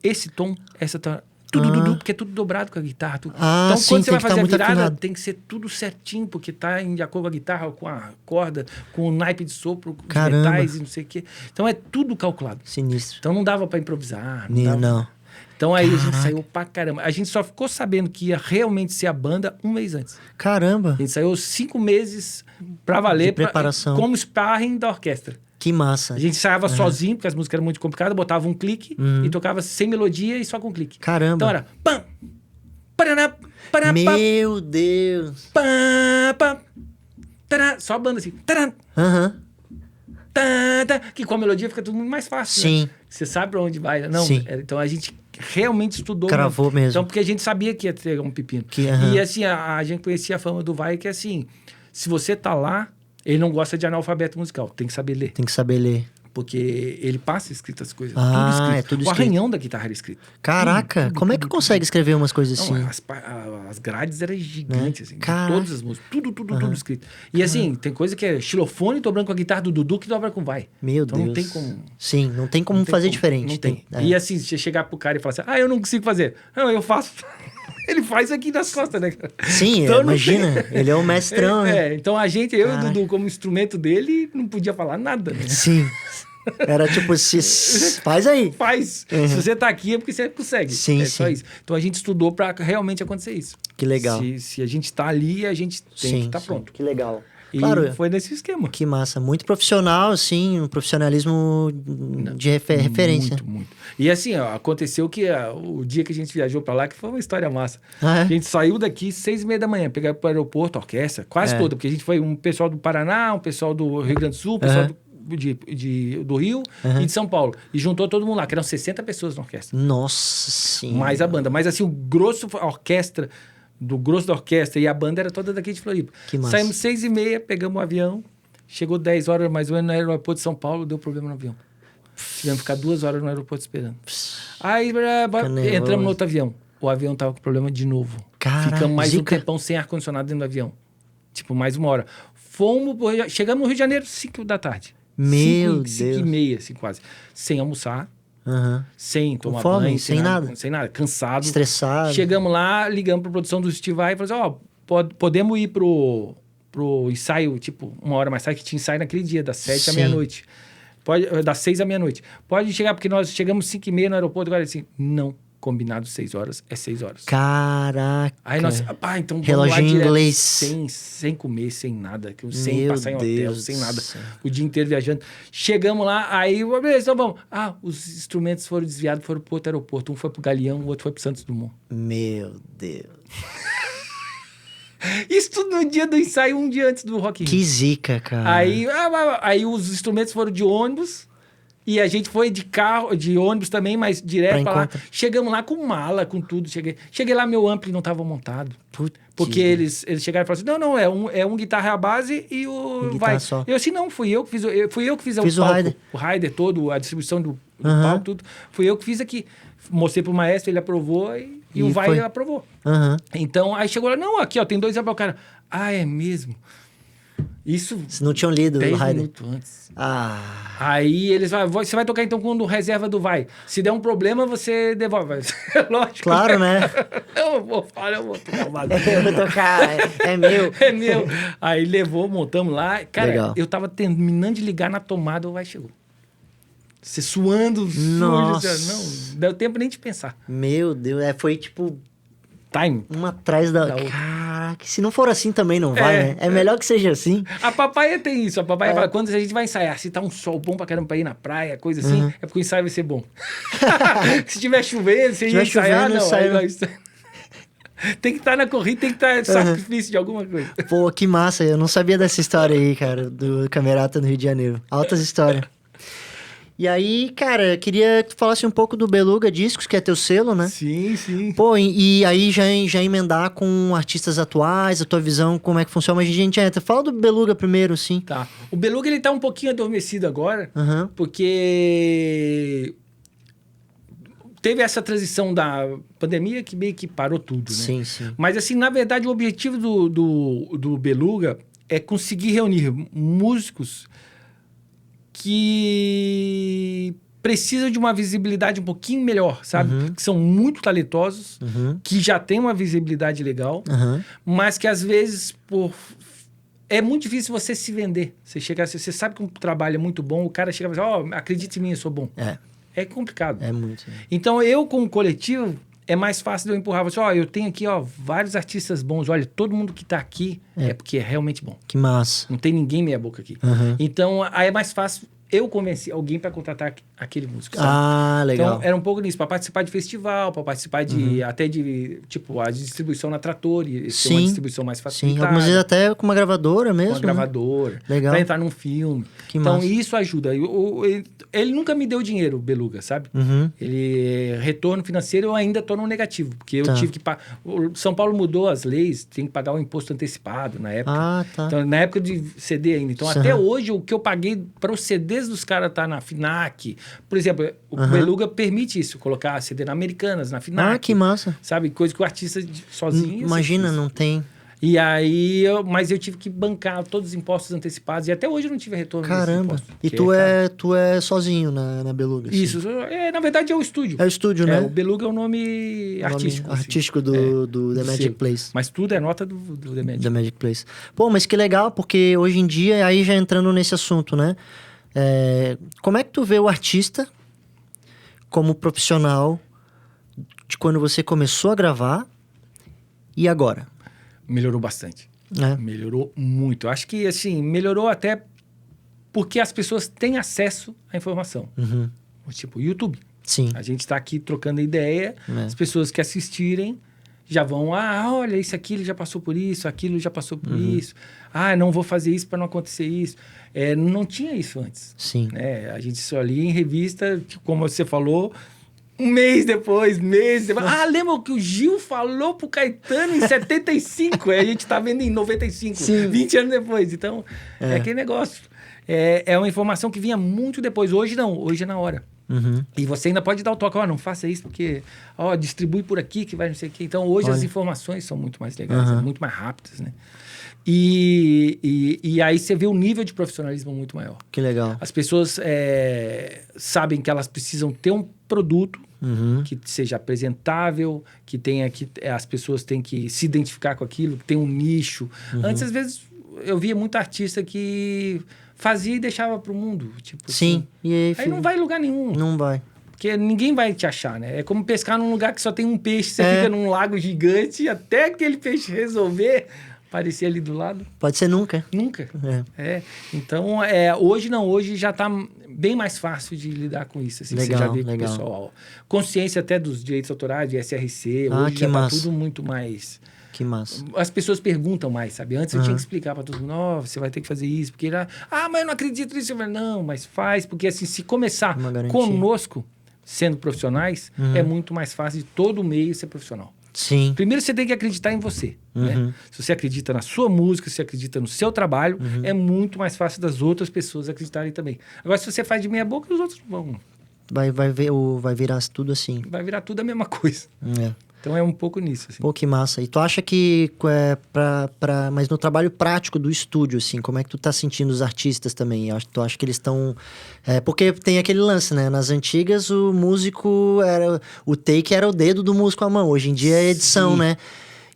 Esse tom, essa tom... Tudo, porque é tudo dobrado com a guitarra. Tudo. Então, sim, quando você vai tem que fazer a muito virada, afinado. tem que ser tudo certinho, porque tá de acordo com a guitarra, com a corda, com o naipe de sopro, com os Caramba. metais e não sei o quê. Então, é tudo calculado. Sinistro. Então, não dava pra improvisar. Não. Então, aí a gente saiu pra caramba. A gente só ficou sabendo que ia realmente ser a banda um mês antes. Caramba. A gente saiu 5 meses pra valer. De preparação. Como sparring da orquestra. Que massa. A gente ensaiava sozinho, porque as músicas eram muito complicadas, botava um clique e tocava sem melodia e só com clique. Caramba. Então era pam, paraná, paraná, Meu Deus. pam, pam, tará, só a banda assim. Tará, que com a melodia fica tudo muito mais fácil. Sim. Né? Você sabe pra onde vai. Não, Sim. Então a gente realmente estudou. Cravou mesmo. Então, porque a gente sabia que ia ter um pepino. E assim, a gente conhecia a fama do Vai, que assim, se você tá lá, ele não gosta de analfabeto musical, tem que saber ler. Tem que saber ler. Porque ele passa escrito as coisas. Ah, tudo escrito. é tudo O escrito. arranhão da guitarra era escrito. Caraca, como é que consegue escrever umas coisas assim? Não, as grades eram gigantes, assim. Caraca. Todas as músicas. Tudo escrito. E assim, tem coisa que é xilofone dobrando com a guitarra do Dudu que dobra com Vai. Meu então Deus. não tem como... Sim, não tem como fazer diferente. Não tem. É. E assim, você chegar pro cara e falar assim, eu não consigo fazer. Não, eu faço. Ele faz aqui nas costas, né? Sim, Então, não imagina. Ele é o mestrão, né? então a gente, eu e o Dudu, como instrumento dele, não podia falar nada, né? Sim. Era tipo, faz aí. Faz. Se você tá aqui é porque você consegue. Sim, só isso. Então a gente estudou pra realmente acontecer isso. Que legal. Se a gente tá ali, a gente tem que estar pronto. Que legal. E Claro, foi nesse esquema. que massa. Muito profissional, assim, um profissionalismo de referência. Muito. E assim, aconteceu que o dia que a gente viajou pra lá, que foi uma história massa. Ah, é? A gente saiu daqui 6h30 da manhã, pegar pro aeroporto, a orquestra, quase toda, porque a gente foi um pessoal do Paraná, um pessoal do Rio Grande do Sul, um pessoal do Rio e de São Paulo. E juntou todo mundo lá, que eram 60 pessoas na orquestra. Nossa Senhora. Mais a banda. Mas assim, o grosso, a orquestra, do grosso da orquestra e a banda era toda daqui de Floripa. Que massa. Saímos 6h30, pegamos o avião, chegou 10 horas mais ou menos no aeroporto de São Paulo, deu problema no avião. Tivemos que ficar 2 horas no aeroporto esperando. Aí entramos no outro avião. O avião tava com problema de novo. Caraca, Ficamos mais um zica. tempão sem ar-condicionado dentro do avião. Tipo, mais 1 hora. Chegamos no Rio de Janeiro 5 da tarde. Meu 5h30, assim, quase. Sem almoçar, sem tomar fome, banho, sem nada. Sem nada, cansado. Estressado. Chegamos lá, ligamos pra produção do Steve Vai e falamos assim, podemos ir pro ensaio, tipo, 1 hora mais tarde, que tinha ensaio naquele dia, das 7 à Sim. meia-noite. Das 6 à meia-noite. Pode chegar, porque nós chegamos 5h30 no aeroporto, agora assim, não, combinado 6 horas, é 6 horas. Caraca. Aí nós, então vamos Relógio lá em direto, inglês. sem comer, sem nada, sem Meu passar em hotel, Deus sem do nada. céu. O dia inteiro viajando. Chegamos lá, aí, beleza, então vamos. Os instrumentos foram desviados, foram pro outro aeroporto. Um foi pro Galeão, o outro foi pro Santos Dumont. Meu Deus. Isso tudo no dia do ensaio, um dia antes do Rock in Rio. Que zica, cara. Aí os instrumentos foram de ônibus e a gente foi de ônibus também, mas direto pra lá. encontro. Chegamos lá com mala, com tudo. Cheguei lá, meu ampli não estava montado. Putz. Porque eles chegaram e falaram assim, é um guitarra à base e o guitarra vai. só. Eu assim, não, fui eu que fiz Fiz o palco, rider. o rider todo, a distribuição do palco, tudo. Fui eu que fiz aqui. Mostrei pro maestro, ele aprovou e o vai foi. aprovou. Aham. Então, aí chegou lá, não, aqui, ó, tem 2 o cara. É mesmo? Isso Vocês não tinham lido o 10 Rider? minutos antes. Aí eles você vai tocar então com o reserva do vai. Se der um problema, você devolve. Lógico. Claro, né? Eu vou tocar o base. Eu vou tocar, é meu. É meu. Aí levou, montamos lá. Cara, Legal. eu tava terminando de ligar na tomada, o vai chegou. Você suando, Nossa. não deu tempo nem de pensar. Meu Deus, foi tipo time. Uma atrás da outra. Caraca, se não for assim também não vai, né? É melhor que seja assim. A papaya tem isso. A papaya fala, quando a gente vai ensaiar, se tá um sol bom pra caramba pra ir na praia, coisa assim, é porque o ensaio vai ser bom. Se tiver chovendo, você ia ensaiar, não. Tem que estar na corrida, tem que estar sacrifício de alguma coisa. Pô, que massa. Eu não sabia dessa história aí, cara, do Camerata no Rio de Janeiro. Altas histórias. E aí, cara, eu queria que tu falasse um pouco do Beluga Discos, que é teu selo, né? Sim, sim. Pô, e aí já emendar com artistas atuais, a tua visão, como é que funciona, mas a gente entra. Fala do Beluga primeiro, sim. Tá. O Beluga, ele tá um pouquinho adormecido agora, porque teve essa transição da pandemia que meio que parou tudo, né? Sim, sim. Mas, assim, na verdade, o objetivo do Beluga é conseguir reunir músicos que precisam de uma visibilidade um pouquinho melhor, sabe? Que são muito talentosos, que já têm uma visibilidade legal, mas que às vezes é muito difícil você se vender. Você sabe que um trabalho é muito bom, o cara chega e fala assim, acredite em mim, eu sou bom. É complicado. É muito. Então, eu, como coletivo, é mais fácil de eu empurrar. Você, eu tenho aqui, vários artistas bons. Olha, todo mundo que tá aqui é porque é realmente bom. Que massa. Não tem ninguém meia boca aqui. Então, aí é mais fácil eu convencer alguém para contratar aquele músico, sabe? Ah, legal. Então, era um pouco nisso. Para participar de festival, para participar de até de, tipo, a distribuição na Trator. E ser uma distribuição mais facilitada. Sim, algumas vezes até com uma gravadora mesmo. Com uma gravadora. Né? Legal. Para entrar num filme. Que então, massa. isso ajuda. Ele nunca me deu dinheiro, o Beluga, sabe? Ele, retorno financeiro, eu ainda estou no negativo. Porque eu tive que pagar... São Paulo mudou as leis, tem que pagar o imposto antecipado na época. Ah, tá. Então, na época de CD ainda. Então, até hoje, o que eu paguei para os CDs dos caras tá na FINAC. Por exemplo, o Beluga permite isso, colocar CD na Americanas, na FINAC. Ah, que massa. Sabe? Coisa que o artista sozinho... Imagina, não tem... E aí, mas eu tive que bancar todos os impostos antecipados. E até hoje eu não tive retorno desses impostos. E tu é sozinho na Beluga? Assim. Isso. Na verdade, é o estúdio. É o estúdio, né? O Beluga é o nome artístico. Artístico do The Magic Place. Mas tudo é nota do The Magic. The Magic Place. Pô, mas que legal, porque hoje em dia, aí já entrando nesse assunto, né? Como é que tu vê o artista como profissional de quando você começou a gravar e agora? Melhorou bastante. Melhorou muito. Eu acho que, assim, melhorou até porque as pessoas têm acesso à informação. Tipo, YouTube. Sim. A gente está aqui trocando ideia, as pessoas que assistirem já vão, olha, isso aqui ele já passou por isso, aquilo já passou por isso. Não vou fazer isso para não acontecer isso. Não tinha isso antes. Sim. A gente só lia em revista, como você falou... Um mês depois. Lembra que o Gil falou pro Caetano em 75? A gente tá vendo em 95, Sim. 20 anos depois. Então, é aquele negócio. É uma informação que vinha muito depois. Hoje não, hoje é na hora. E você ainda pode dar o toque, não faça isso porque, distribui por aqui que vai não sei o quê. Então, hoje as informações são muito mais legais, muito mais rápidas, né? E aí você vê o nível de profissionalismo muito maior. Que legal. As pessoas sabem que elas precisam ter um produto que seja apresentável, que tenha que as pessoas têm que se identificar com aquilo, que tem um nicho. Antes, às vezes, eu via muito artista que fazia e deixava para o mundo. Tipo, sim. Assim, aí não vai em lugar nenhum. Não vai. Porque ninguém vai te achar, né? É como pescar num lugar que só tem um peixe. Você fica num lago gigante e até aquele peixe resolver... aparecer ali do lado. Pode ser nunca. Nunca. Então, hoje já está bem mais fácil de lidar com isso. Assim, legal, você já vê que o legal. pessoal... Consciência até dos direitos autorais, de SRC, hoje já está tudo muito mais... Que massa. As pessoas perguntam mais, sabe? Antes eu tinha que explicar para todo mundo, você vai ter que fazer isso, porque era... mas eu não acredito nisso. Eu falei, não, mas faz, porque assim, se começar conosco, sendo profissionais, é muito mais fácil de todo meio ser profissional. Sim. Primeiro você tem que acreditar em você. Né? Se você acredita na sua música, se você acredita no seu trabalho, é muito mais fácil das outras pessoas acreditarem também. Agora, se você faz de meia boca, os outros vão... Vai virar tudo assim. Vai virar tudo a mesma coisa. Então é um pouco nisso. Assim. Pô, que massa. E tu acha que, mas no trabalho prático do estúdio, assim, como é que tu tá sentindo os artistas também? Tu acha que eles estão... porque tem aquele lance, né? Nas antigas, o músico o take era o dedo do músico à mão. Hoje em dia é edição, sim, né?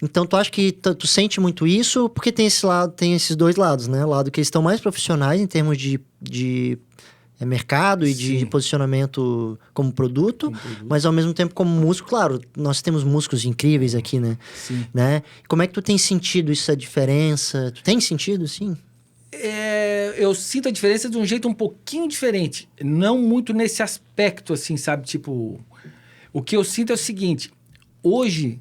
Então, tu acha que tu sente muito isso? Porque tem esse lado, tem esses dois lados, né? O lado que eles estão mais profissionais em termos de mercado e de posicionamento como produto, mas ao mesmo tempo como músico. Claro, nós temos músicos incríveis aqui, né? Sim. Né? Como é que tu tem sentido essa diferença? Tu tem sentido, sim? Eu sinto a diferença de um jeito um pouquinho diferente. Não muito nesse aspecto, assim, sabe? Tipo, o que eu sinto é o seguinte. Hoje,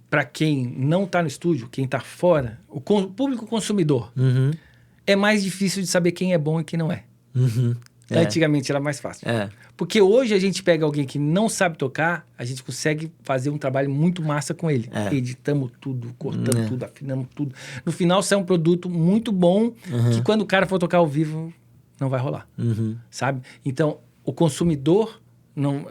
para quem não tá no estúdio, quem tá fora, o público consumidor, é mais difícil de saber quem é bom e quem não é. Antigamente era mais fácil. Porque hoje a gente pega alguém que não sabe tocar, a gente consegue fazer um trabalho muito massa com ele. Editamos tudo, cortamos tudo, afinamos tudo. No final sai um produto muito bom que quando o cara for tocar ao vivo, não vai rolar. Sabe? Então, o consumidor, não,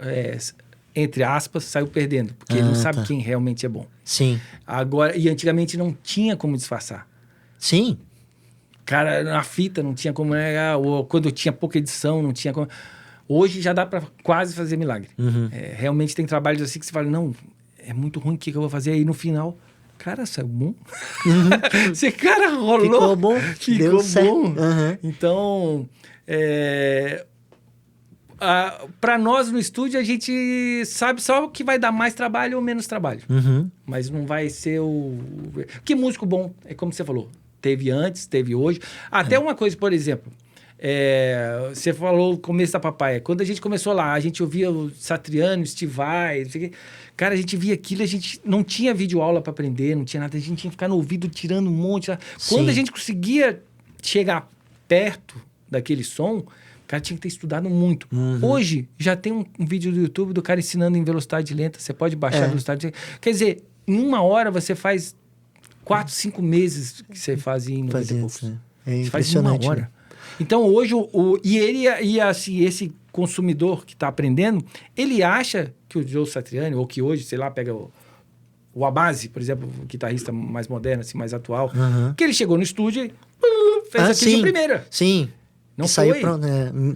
entre aspas, saiu perdendo. Porque ele não sabe quem realmente é bom. Sim. Agora, e antigamente não tinha como disfarçar. Sim. Cara, na fita não tinha como... ou quando tinha pouca edição, não tinha como... Hoje já dá para quase fazer milagre. Realmente tem trabalhos assim que você fala, não, é muito ruim, o que eu vou fazer? Aí no final, cara, saiu bom. Esse cara rolou. Ficou bom. Ficou bom. Então, para nós no estúdio, a gente sabe só que vai dar mais trabalho ou menos trabalho. Mas não vai ser o... Que músico bom, é como você falou. Teve antes, teve hoje. Até uma coisa, por exemplo... você falou o começo da Papaya. Quando a gente começou lá, a gente ouvia o Satriani, o Steve Vai, não sei o quê. Cara, a gente via aquilo, a gente não tinha videoaula para aprender, não tinha nada. A gente tinha que ficar no ouvido tirando um monte. Quando a gente conseguia chegar perto daquele som, o cara tinha que ter estudado muito. Hoje, já tem um vídeo do YouTube do cara ensinando em velocidade lenta. Você pode baixar a velocidade lenta. Quer dizer, em 1 hora você faz 4, 5 meses que você faz em 90 e poucos. É você faz em 1 hora. Né? Então, hoje, assim, esse consumidor que está aprendendo, ele acha que o Joe Satriani, ou que hoje, sei lá, pega o Abasi, por exemplo, o guitarrista mais moderno, assim, mais atual, que ele chegou no estúdio e fez aquilo de primeira. Sim. Não saiu foi? Pronto,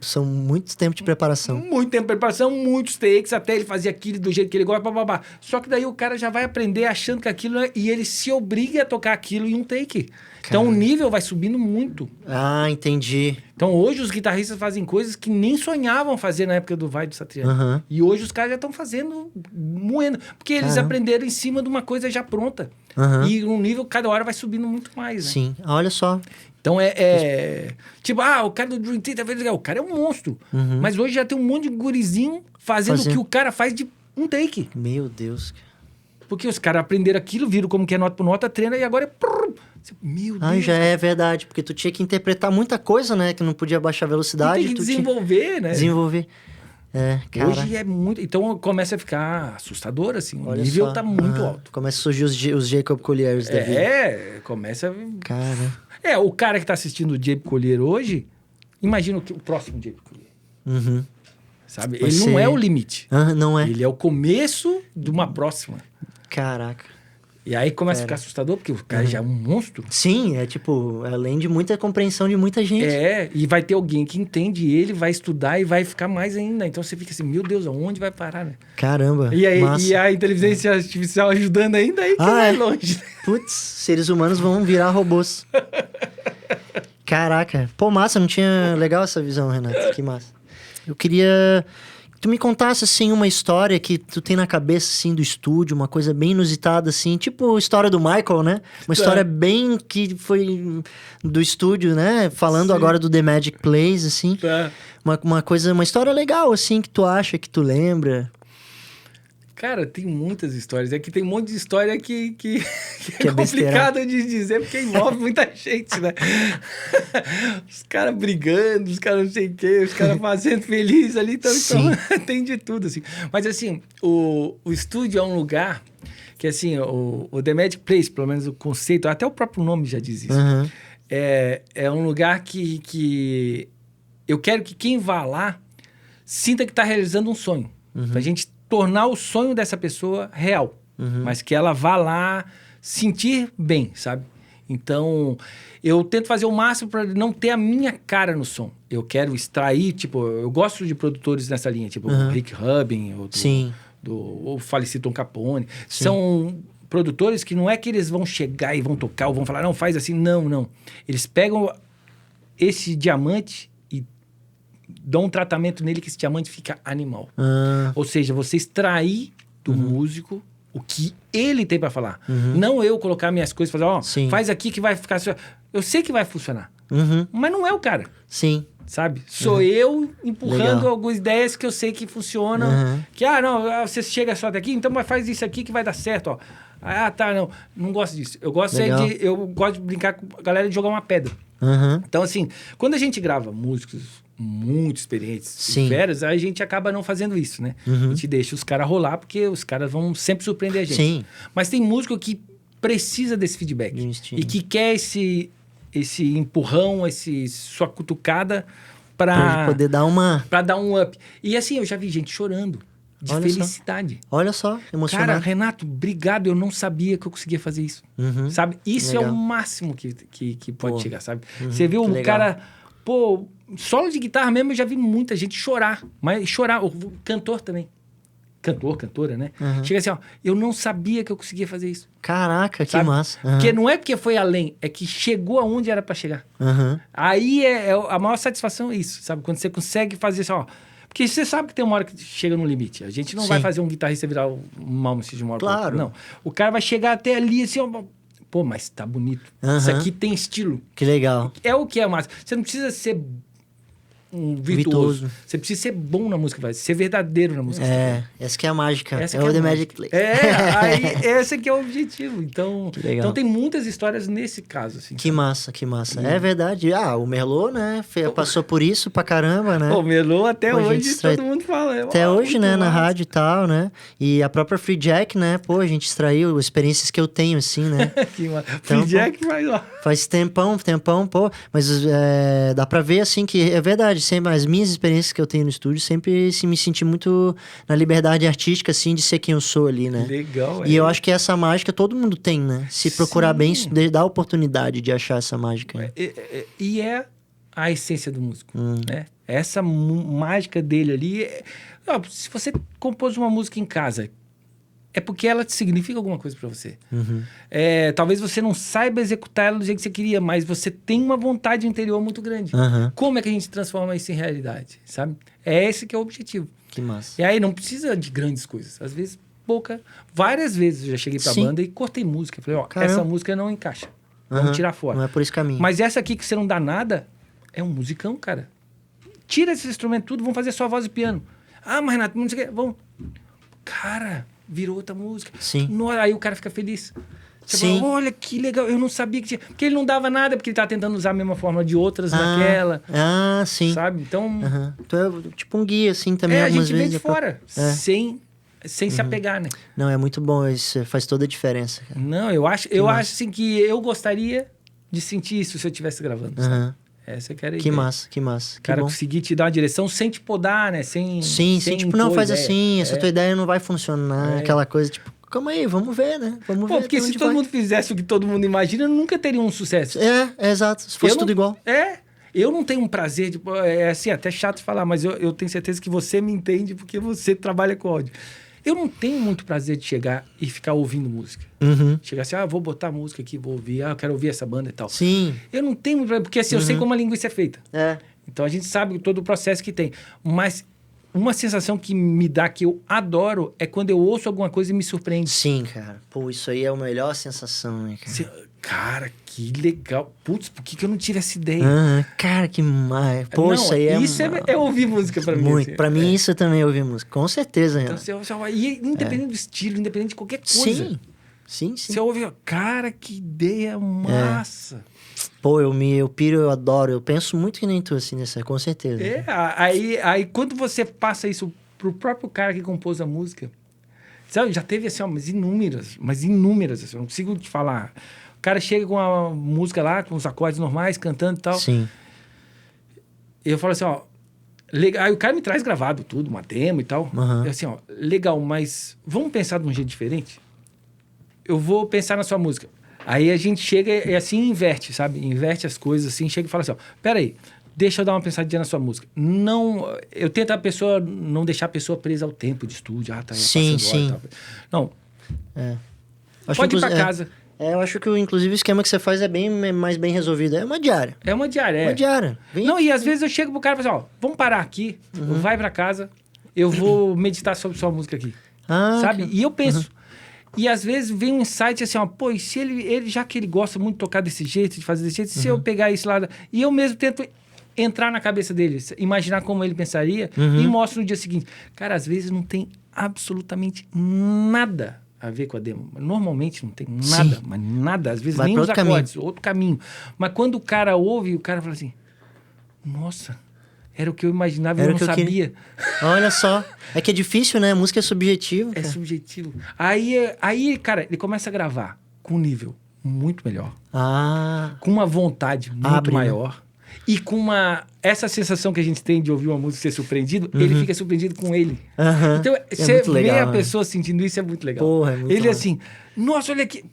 são muitos tempos de preparação. Muito tempo de preparação, muitos takes, até ele fazer aquilo do jeito que ele gosta, bababá. Só que daí o cara já vai aprender achando que aquilo e ele se obriga a tocar aquilo em um take. Então o nível vai subindo muito. Ah, entendi. Então hoje os guitarristas fazem coisas que nem sonhavam fazer na época do Vai do Satriani. E hoje os caras já estão fazendo, moendo. Porque eles aprenderam em cima de uma coisa já pronta. E o nível cada hora vai subindo muito mais, né? Sim, olha só. Então tipo, o cara do Dream Theater, o cara é um monstro. Mas hoje já tem um monte de gurizinho fazendo o que o cara faz de um take. Meu Deus. Porque os caras aprenderam aquilo, viram como que é nota por nota, treina e agora Meu Deus. Já é verdade, porque tu tinha que interpretar muita coisa, né? Que não podia baixar a velocidade. Tem que desenvolver, né? Desenvolver. Cara. Hoje é muito... Então começa a ficar assustador, assim. O nível tá muito alto. Começa a surgir os Jacob Colliers da vida. Começa... Cara... o cara que tá assistindo o Jacob Collier hoje, imagina o próximo Jacob Collier. Sabe? Ele não é o limite. Não é. Ele é o começo de uma próxima. Caraca. E aí começa a ficar assustador, porque o cara já é um monstro. Sim, tipo, além de muita compreensão de muita gente. E vai ter alguém que entende ele, vai estudar e vai ficar mais ainda. Então você fica assim, meu Deus, aonde vai parar, né? Caramba, e a inteligência artificial ajudando ainda aí que vai longe. Putz, seres humanos vão virar robôs. Caraca. Pô, massa, não tinha... Legal essa visão, Renato, que massa. Eu queria... Tu me contasse, assim, uma história que tu tem na cabeça, assim, do estúdio, uma coisa bem inusitada, assim, tipo a história do Michael, né? Uma história bem que foi do estúdio, né? Falando agora do The Magic Plays, assim. Uma história legal, assim, que tu acha, que tu lembra. Cara, tem muitas histórias. É que tem um monte de história que é complicado de dizer, porque envolve muita gente, né? Os caras brigando, os caras não sei o quê, os caras fazendo feliz ali. Então tem de tudo, assim. Mas, assim, o estúdio é um lugar que, assim, o The Magic Place, pelo menos o conceito, até o próprio nome já diz isso. É um lugar que eu quero que quem vá lá sinta que está realizando um sonho. Pra gente tornar o sonho dessa pessoa real. Mas que ela vá lá sentir bem, sabe? Então, eu tento fazer o máximo para não ter a minha cara no som. Eu quero extrair, tipo... Eu gosto de produtores nessa linha, tipo o Rick Rubin, o falecido Tom Capone. São produtores que não é que eles vão chegar e vão tocar ou vão falar, não, faz assim. Não. Eles pegam esse diamante e dou um tratamento nele que esse diamante fica animal. Ah, Ou seja, você extrair do músico o que ele tem pra falar. Não eu colocar minhas coisas e falar, ó, Sim. faz aqui que vai ficar... Eu sei que vai funcionar. Mas não é o cara, sim. sabe? Sou eu empurrando Legal. algumas ideias que eu sei que funcionam. Que, não, você chega só daqui, então faz isso aqui que vai dar certo, ó. Ah, tá, não gosto disso. Eu gosto Legal. eu gosto de brincar com a galera de jogar uma pedra. Então, assim, quando a gente grava músicos muito experientes Sim. e feras, a gente acaba não fazendo isso, né? A gente deixa os caras rolar, porque os caras vão sempre surpreender a gente. Sim. Mas tem músico que precisa desse feedback. De um estilo. E que quer esse empurrão, sua cutucada Pra poder dar uma... pra dar um up. E assim, eu já vi gente chorando de Olha só. felicidade. Olha só, emocionado. Cara, Renato, obrigado. Eu não sabia que eu conseguia fazer isso. Sabe? Isso é Legal. o máximo que pode Pô. chegar, sabe? Você viu que o legal. cara... Pô, solo de guitarra mesmo, eu já vi muita gente chorar. Mas chorar. O cantor também. Cantora, né? Chega assim, ó. Eu não sabia que eu conseguia fazer isso. Caraca, que Sabe? massa. Porque não é porque foi além, é que chegou aonde era pra chegar. Aí a maior satisfação é isso, sabe? Quando você consegue fazer isso, ó. Porque você sabe que tem uma hora que chega no limite. A gente não vai Sim. fazer um guitarrista virar um Malmsteen de uma hora pra outra. Claro. Não. O cara vai chegar até ali assim, ó. Pô, mas tá bonito. Isso aqui tem estilo. Que legal. É o que é massa. Você não precisa ser um virtuoso. Você precisa ser bom na música, vai. Ser verdadeiro na música. Essa que é a mágica. Essa É que o é The a Magic Play. Aí esse que é o objetivo. Então, Que legal. então tem muitas histórias nesse caso, assim. Que massa, que massa. É verdade. O Merlot, né? Passou por isso pra caramba, né? O Melô até Pô, a gente hoje extrai- todo mundo fala. Até hoje, muito né? Na massa. rádio e tal, né? E a própria Free Jack, né? Pô, a gente extraiu experiências que eu tenho, assim, né? Que massa. Então, Free Jack faz, ó. Faz tempão, pô. Mas dá pra ver, assim, que é verdade. Sempre, as minhas experiências que eu tenho no estúdio, sempre me senti muito na liberdade artística, assim, de ser quem eu sou ali, né? Legal, E eu acho que essa mágica todo mundo tem, né? Se procurar bem, isso dá a oportunidade de achar essa mágica. E é a essência do músico, né? Essa mágica dele ali... Ó, se você compôs uma música em casa, é porque ela significa alguma coisa pra você. Talvez você não saiba executar ela do jeito que você queria, mas você tem uma vontade interior muito grande. Como é que a gente transforma isso em realidade, sabe? É esse que é o objetivo. Que massa. E aí não precisa de grandes coisas. Às vezes, pouca. Várias vezes eu já cheguei pra Sim. banda e cortei música. Falei, ó, Caramba. essa música não encaixa. Vamos tirar fora. Não é por esse caminho. Mas essa aqui que você não dá nada, é um musicão, cara. Tira esse instrumento tudo, vamos fazer só voz e piano. Ah, mas Renato, não sei o que. Vamos. Cara, virou outra música. Sim. Aí o cara fica feliz. Você Sim. fala, olha que legal, eu não sabia que tinha. Porque ele não dava nada, porque ele tava tentando usar a mesma fórmula de outras naquela. Sim. Sabe? Então, Tu é tipo um guia, assim, também, a algumas gente vem vezes. de fora, sem se apegar, né? Não, é muito bom, isso faz toda a diferença, cara. Não, eu acho assim que eu gostaria de sentir isso se eu estivesse gravando, sabe? Essa que era a Que ideia. massa, que massa. O cara que bom. conseguir te dar uma direção sem te podar, né? Sem Tipo, não, impor faz ideia. assim, essa tua ideia não vai funcionar, aquela coisa, tipo, calma aí, vamos ver, né? Vamos Pô, ver. porque até se onde todo vai. mundo fizesse o que todo mundo imagina, nunca teria um sucesso. Exato, se fosse Eu tudo não- igual. Eu não tenho um prazer, tipo, é assim, até chato falar, mas eu tenho certeza que você me entende porque você trabalha com áudio. Eu não tenho muito prazer de chegar e ficar ouvindo música. Chegar assim, vou botar música aqui, vou ouvir, eu quero ouvir essa banda e tal. Sim. Eu não tenho muito prazer, porque assim, eu sei como a linguiça é feita. Então a gente sabe todo o processo que tem. Mas uma sensação que me dá, que eu adoro, é quando eu ouço alguma coisa e me surpreende. Sim, cara. Pô, isso aí é a melhor sensação, né, cara? Cara, que legal. Putz, por que eu não tive essa ideia? Cara, que mais. Pô, Não, isso aí é. Isso é ouvir música pra mim. Muito. assim. Pra mim, isso também é ouvir música. Com certeza, Então, Renato. e independente do estilo, independente de qualquer coisa. Sim. Você ouve, cara, que ideia massa. Pô, eu piro, eu adoro. Eu penso muito que nem tu, assim, nessa, com certeza. Aí quando você passa isso pro próprio cara que compôs a música, sabe, já teve assim, mas inúmeras, assim, eu não consigo te falar. O cara chega com a música lá, com os acordes normais, cantando e tal. Sim. E eu falo assim, ó, legal. Aí o cara me traz gravado tudo, uma demo e tal. Eu assim, ó, legal, mas vamos pensar de um jeito diferente? Eu vou pensar na sua música. Aí a gente chega e assim inverte, sabe? Inverte as coisas assim, chega e fala assim, ó, peraí, deixa eu dar uma pensadinha na sua música. Não, eu tento não deixar a pessoa presa ao tempo de estúdio. Tá, Sim. Não, Acho pode que, ir pra casa Eu acho que, inclusive, o esquema que você faz é bem mais bem resolvido. É uma diária. É uma diária, Uma diária. Não, e às vezes eu chego pro cara e falo assim, ó, vamos parar aqui, vai pra casa, eu vou meditar sobre sua música aqui. Sabe? Ok. E eu penso... E às vezes vem um insight assim, ó, pô, e se ele já que ele gosta muito de tocar desse jeito, de fazer desse jeito, se eu pegar isso lá... E eu mesmo tento entrar na cabeça dele, imaginar como ele pensaria e mostro no dia seguinte. Cara, às vezes não tem absolutamente nada a ver com a demo. Normalmente não tem nada, Sim. mas nada. Às vezes Vai nem pra os outro acordes, outro caminho. Mas quando o cara ouve, o cara fala assim, nossa, era o que eu imaginava e eu não sabia. Olha só. É que é difícil, né? A música é subjetiva. É subjetivo. Aí, cara, ele começa a gravar com um nível muito melhor. Com uma vontade muito maior. E com essa sensação que a gente tem de ouvir uma música e ser surpreendido, ele fica surpreendido com ele. Então, você vê a pessoa sentindo isso, é muito legal. Porra, é muito ele legal. Assim, nossa, olha aqui.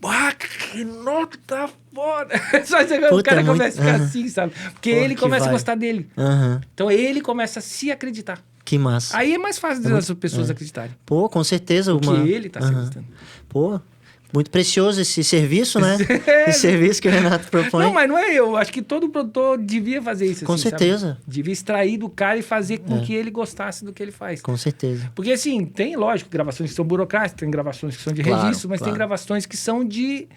Que nota tá foda. Só o Puta, cara começa a ficar assim, sabe? Porque ele começa a gostar dele. Então, ele começa a se acreditar. Que massa. Aí é mais fácil das pessoas acreditarem. Pô, com certeza. Porque ele tá se acreditando. Pô, muito precioso esse serviço, né? Esse serviço que o Renato propõe. Não, mas não é eu. Acho que todo produtor devia fazer isso. Com certeza. Sabe? Devia extrair do cara e fazer com que ele gostasse do que ele faz. Com certeza. Porque, assim, tem, lógico, gravações que são burocráticas, tem gravações que são de registro, mas tem gravações que são de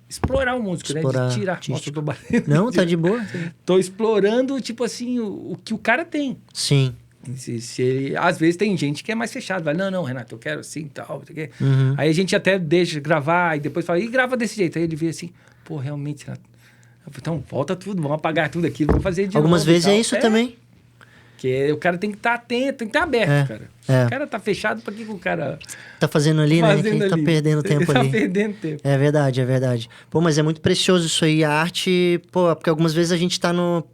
explorar o músico, né? De tirar. Nossa, eu tô batendo. Não, tá de boa. Tô explorando, tipo assim, o que o cara tem. Sim. Se ele, às vezes tem gente que é mais fechado, vai, não, Renato, eu quero assim e tal. Aí a gente até deixa gravar e depois fala, e grava desse jeito. Aí ele vê assim, pô, realmente, Renato. Então volta tudo, vamos apagar tudo aquilo, vamos fazer de Algumas novo vezes é isso também. Porque o cara tem que estar atento, tem que estar aberto, cara. Se o cara tá fechado, pra que o cara tá fazendo ali, né? Quem tá perdendo tempo ali. Tá perdendo tempo. É verdade, é verdade. Pô, mas é muito precioso isso aí. A arte, pô, porque algumas vezes a gente tá no...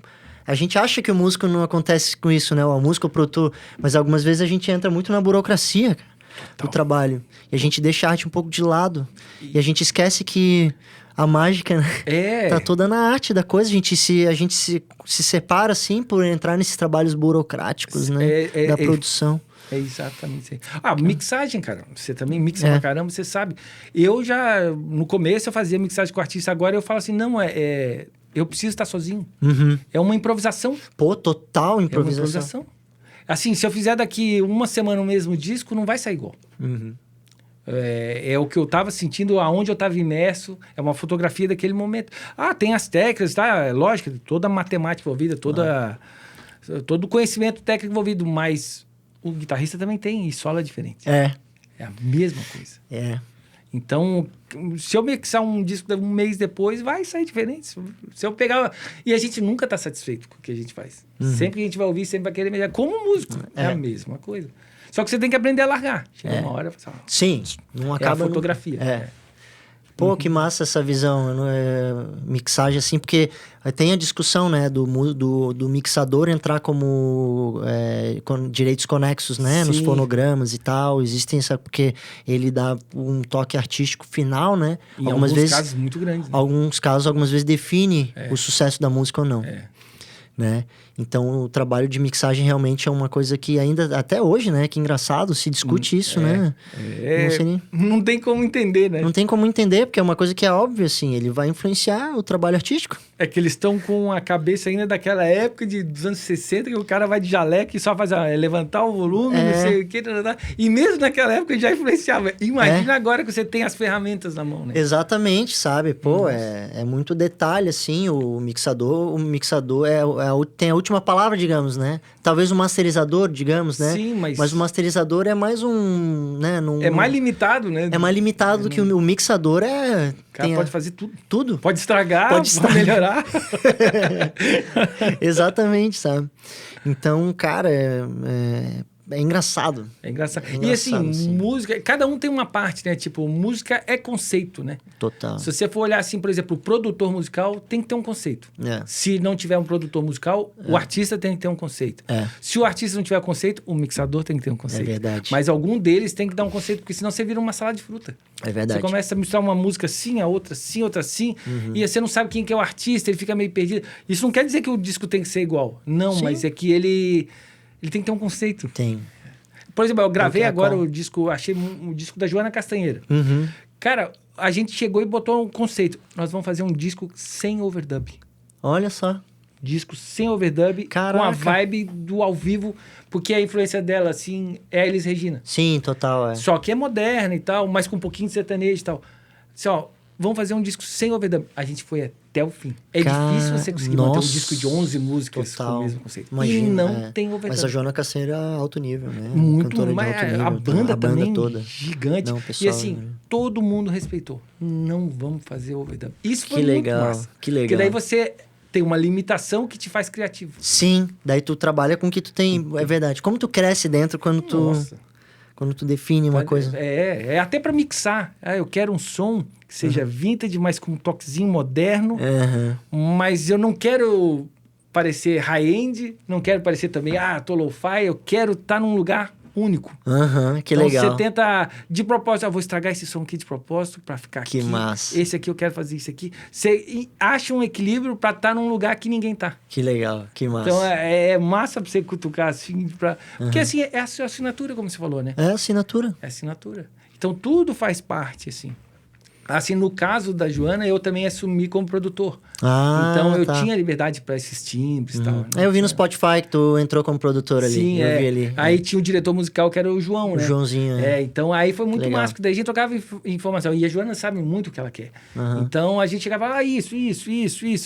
A gente acha que o músico não acontece com isso, né? O músico, o produtor. Mas algumas vezes a gente entra muito na burocracia, cara, do trabalho. E a gente deixa a arte um pouco de lado. E a gente esquece que a mágica, né? Tá toda na arte da coisa. A gente se separa, assim, por entrar nesses trabalhos burocráticos, né? Da produção. É exatamente isso aí. Mixagem, cara. Você também mixa pra caramba, você sabe. Eu já, no começo, eu fazia mixagem com o artista. Agora eu falo assim, não, eu preciso estar sozinho. É uma improvisação. Pô, total improvisação. É uma improvisação. Assim, se eu fizer daqui uma semana o mesmo disco, não vai sair igual. É o que eu estava sentindo, aonde eu estava imerso. É uma fotografia daquele momento. Tem as técnicas, tá? Lógico, toda a matemática envolvida, todo o conhecimento técnico envolvido, mas o guitarrista também tem e sola diferente. É a mesma coisa. Então, se eu mixar um disco um mês depois, vai sair diferente. Se eu pegar... E a gente nunca está satisfeito com o que a gente faz. Sempre que a gente vai ouvir, sempre vai querer melhorar. Como músico, é a mesma coisa. Só que você tem que aprender a largar. Chega uma hora e fala, sim, não acaba... É a fotografia. Pô, que massa essa visão, mixagem assim, porque tem a discussão, né, do mixador entrar como com direitos conexos, né, nos fonogramas e tal, existem porque ele dá um toque artístico final, né, em alguns casos muito grandes. Né? Algumas vezes define o sucesso da música ou não. Né? Então, o trabalho de mixagem realmente é uma coisa que ainda, até hoje, né? Que engraçado, se discute isso, né? Não sei nem... Não tem como entender, né? Não tem como entender, porque é uma coisa que é óbvia, assim. Ele vai influenciar o trabalho artístico. É que eles estão com a cabeça ainda daquela época dos anos 60, que o cara vai de jaleco e só faz levantar o volume, não sei o que. E mesmo naquela época já influenciava. Imagina agora que você tem as ferramentas na mão, né? Exatamente, sabe? Pô, é muito detalhe, assim. O mixador tem a última palavra, digamos, né? Talvez o masterizador, digamos, né? Sim, mas o masterizador é mais né? É mais limitado, né? É mais limitado do que o mixador O cara pode fazer tudo. Tudo. Pode estragar, pode melhorar. Exatamente, sabe? Então, cara, é engraçado. É engraçado. E assim, música... Cada um tem uma parte, né? Tipo, música é conceito, né? Total. Se você for olhar assim, por exemplo, o produtor musical tem que ter um conceito. Se não tiver um produtor musical, o artista tem que ter um conceito. Se o artista não tiver conceito, o mixador tem que ter um conceito. É verdade. Mas algum deles tem que dar um conceito, porque senão você vira uma salada de fruta. É verdade. Você começa a misturar uma música assim, a outra assim, outra assim, e você não sabe quem que é o artista, ele fica meio perdido. Isso não quer dizer que o disco tem que ser igual. Não, mas é que ele tem que ter um conceito. Tem. Por exemplo, eu gravei agora o disco, achei um disco da Joana Castanheira. Cara, a gente chegou e botou um conceito. Nós vamos fazer um disco sem overdub. Olha só. Disco sem overdub, Caraca. com a vibe do ao vivo, porque a influência dela, assim, é a Elis Regina. Sim, total, Só que é moderna e tal, mas com um pouquinho de sertanejo e tal. Assim, ó, vamos fazer um disco sem overdub. A gente foi até o fim. É difícil você conseguir manter um disco de 11 músicas com o mesmo conceito. Imagina, e não tem overdub. Mas a Joana Casseira é alto nível, né? Muito, Cantora mas de alto nível, a banda também toda. gigante. Não, pessoal, e assim, todo mundo respeitou. Não vamos fazer overdub. Isso foi que muito legal, massa. que legal. Porque daí você tem uma limitação que te faz criativo. Sim, daí tu trabalha com o que tu tem, é verdade. Como tu cresce dentro quando tu define uma coisa. É até para mixar. Eu quero um som que seja vintage, mas com um toquezinho moderno. Mas eu não quero parecer high-end, não quero parecer também, tô lo-fi, eu quero estar num lugar único. Que então, legal. você tenta, de propósito, vou estragar esse som aqui de propósito para ficar que aqui. Massa. Esse aqui eu quero fazer isso aqui. Você acha um equilíbrio para estar num lugar que ninguém tá. Que legal, que massa. Então, é massa para você cutucar assim, porque assim, é a sua assinatura, como você falou, né? É assinatura. É assinatura. Então, tudo faz parte, assim. Assim, no caso da Joana, eu também assumi como produtor. Então, eu tinha liberdade para esses timbres e tal. Né? Eu vi no Spotify que tu entrou como produtor ali. Sim, eu vi ali. Aí tinha o diretor musical, que era o João, né? O Joãozinho, então aí foi muito legal. massa, porque daí a gente trocava informação. E a Joana sabe muito o que ela quer. Então, a gente chegava, isso.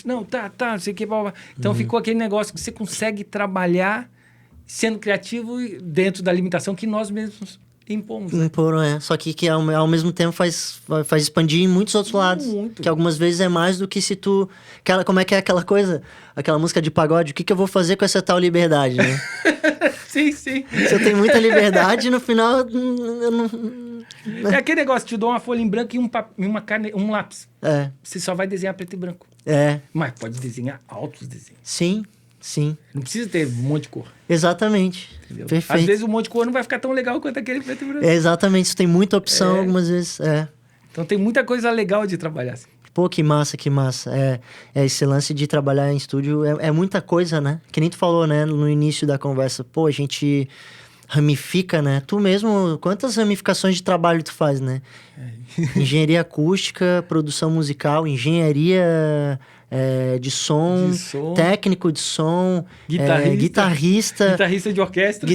Não, tá, não sei o que. Blá, blá. Então, ficou aquele negócio que você consegue trabalhar sendo criativo dentro da limitação que nós mesmos impomos. Né? Só que ao mesmo tempo faz expandir em muitos outros lados. Muito. Que algumas vezes é mais do que se tu... Como é que é aquela coisa? Aquela música de pagode. O que eu vou fazer com essa tal liberdade, né? Sim. Se eu tenho muita liberdade, no final eu não... É aquele negócio, te dou uma folha em branco e um lápis. Você só vai desenhar preto e branco. Mas pode desenhar altos desenhos. Sim. Não precisa ter um monte de cor. Exatamente. Entendeu? Perfeito. Às vezes o monte de cor não vai ficar tão legal quanto aquele preto e branco. Exatamente. Você tem muita opção algumas vezes. Então tem muita coisa legal de trabalhar assim. Pô, que massa. Esse lance de trabalhar em estúdio é muita coisa, né? Que nem tu falou, né? No início da conversa. Pô, a gente ramifica, né? Tu mesmo, quantas ramificações de trabalho tu faz, né? Engenharia acústica, produção musical, engenharia... de som, técnico de som, guitarrista de orquestra,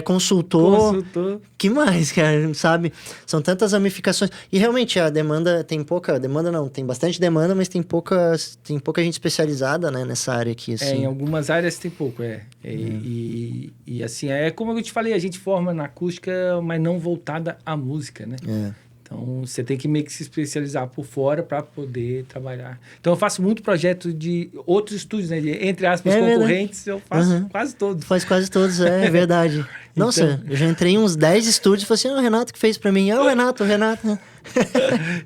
consultor. Que mais, cara, sabe? São tantas ramificações. E realmente a demanda tem pouca... Demanda não, tem bastante demanda, mas tem pouca gente especializada, né, nessa área aqui, assim. Em algumas áreas tem pouco, E assim, é como eu te falei, a gente forma na acústica, mas não voltada à música, né? Então, você tem que meio que se especializar por fora para poder trabalhar. Então, eu faço muito projeto de outros estúdios, né? Entre aspas, concorrentes, eu faço quase todos. Faz quase todos, é verdade. Nossa, eu já entrei em uns 10 estúdios e falei assim, o Renato que fez para mim. O Renato.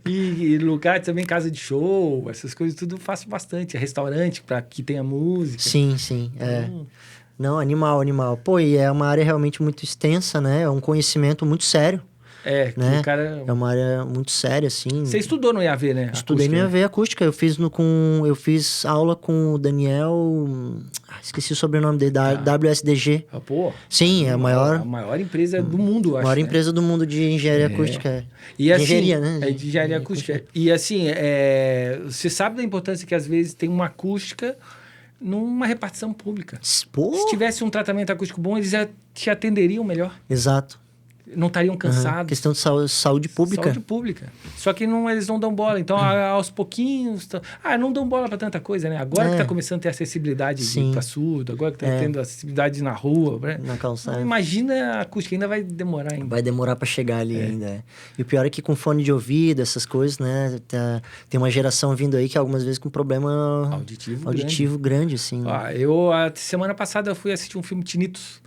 E lugar também, casa de show, essas coisas, tudo eu faço bastante. Restaurante, para que tenha música. Sim. Não, animal. Pô, e é uma área realmente muito extensa, né? É um conhecimento muito sério. Que o cara... É uma área muito séria, assim. Você estudou no IAV, né? Estudei no IAV acústica. Eu fiz aula com o Daniel... esqueci o sobrenome dele, da WSDG. Pô. Sim, é a maior empresa do mundo, acho. A maior empresa do mundo de engenharia acústica. E assim, engenharia, né? De engenharia acústica. E assim, você sabe da importância que às vezes tem uma acústica numa repartição pública. Pô. Se tivesse um tratamento acústico bom, eles já te atenderiam melhor. Exato. Não estariam cansados. Questão de saúde pública. Saúde pública. Só que eles não dão bola. Então, aos pouquinhos... não dão bola para tanta coisa, né? Agora que está começando a ter acessibilidade para surdo, agora que está tendo acessibilidade na rua. Na calçada. Então, imagina a acústica, ainda vai demorar ainda. Vai demorar para chegar ali ainda. E o pior é que com fone de ouvido, essas coisas, né? Tem uma geração vindo aí que algumas vezes com problema auditivo grande, assim. A semana passada eu fui assistir um filme Tinnitus.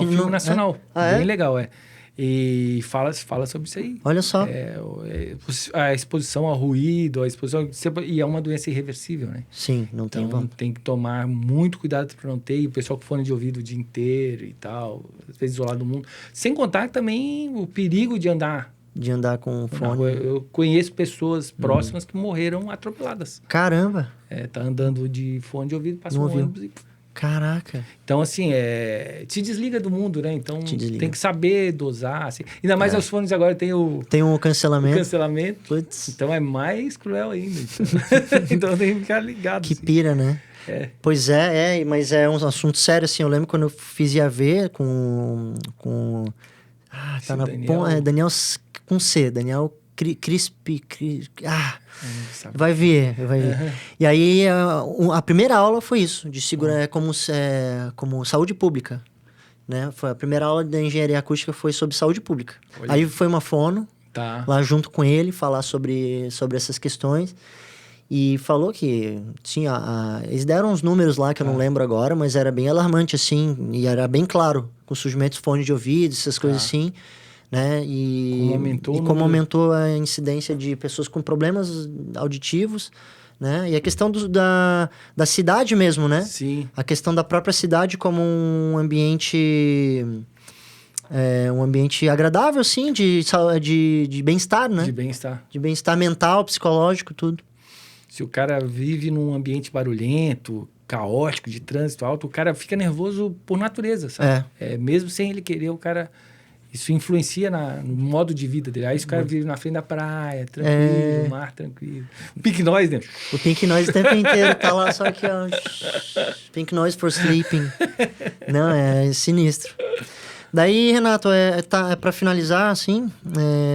Um filme nacional. Bem legal, E fala sobre isso aí. Olha só. A exposição ao ruído, e é uma doença irreversível, né? Sim, não tem então, tem que tomar muito cuidado para não ter. E o pessoal com fone de ouvido o dia inteiro e tal, às vezes isolado do mundo. Sem contar também o perigo de andar com fone. Eu conheço pessoas próximas que morreram atropeladas. Caramba! Tá andando de fone de ouvido, passa um ônibus e Caraca. Então, assim, te desliga do mundo, né? Então, Te desliga. tem que saber dosar, assim. Ainda mais os fones agora tem o Tem um cancelamento. cancelamento. Putz, Então, é mais cruel ainda. Então, tem que ficar ligado. que assim. pira, né? Pois mas é um assunto sério, assim. Eu lembro quando eu fiz IAV com tá Esse na Daniel- Daniel com C, Daniel Crispi. Sabe? Vai ver. E aí, a primeira aula foi isso, de segurar como saúde pública, né? Foi a primeira aula da engenharia acústica foi sobre saúde pública. Olha. Aí foi uma fono, Tá. lá junto com ele, falar sobre essas questões. E falou que tinha... eles deram uns números lá que eu não lembro agora, mas era bem alarmante, assim, e era bem claro, com surgimento de fone de ouvido, essas coisas assim, né? Como aumentou o como número. aumentou a incidência de pessoas com problemas auditivos, né? E a questão da cidade mesmo, né? Sim. A questão da própria cidade como um ambiente... um ambiente agradável, assim, de bem-estar, né? De bem-estar. De bem-estar mental, psicológico, tudo. Se o cara vive num ambiente barulhento, caótico, de trânsito alto, o cara fica nervoso por natureza, sabe? Mesmo sem ele querer, o cara... Isso influencia no modo de vida dele. Aí o cara vive na frente da praia, tranquilo, mar tranquilo. O Pink Noise, né? O Pink Noise o tempo inteiro tá lá, só que, ó... Pink Noise for sleeping. Não, é sinistro. Daí, Renato, pra finalizar, assim,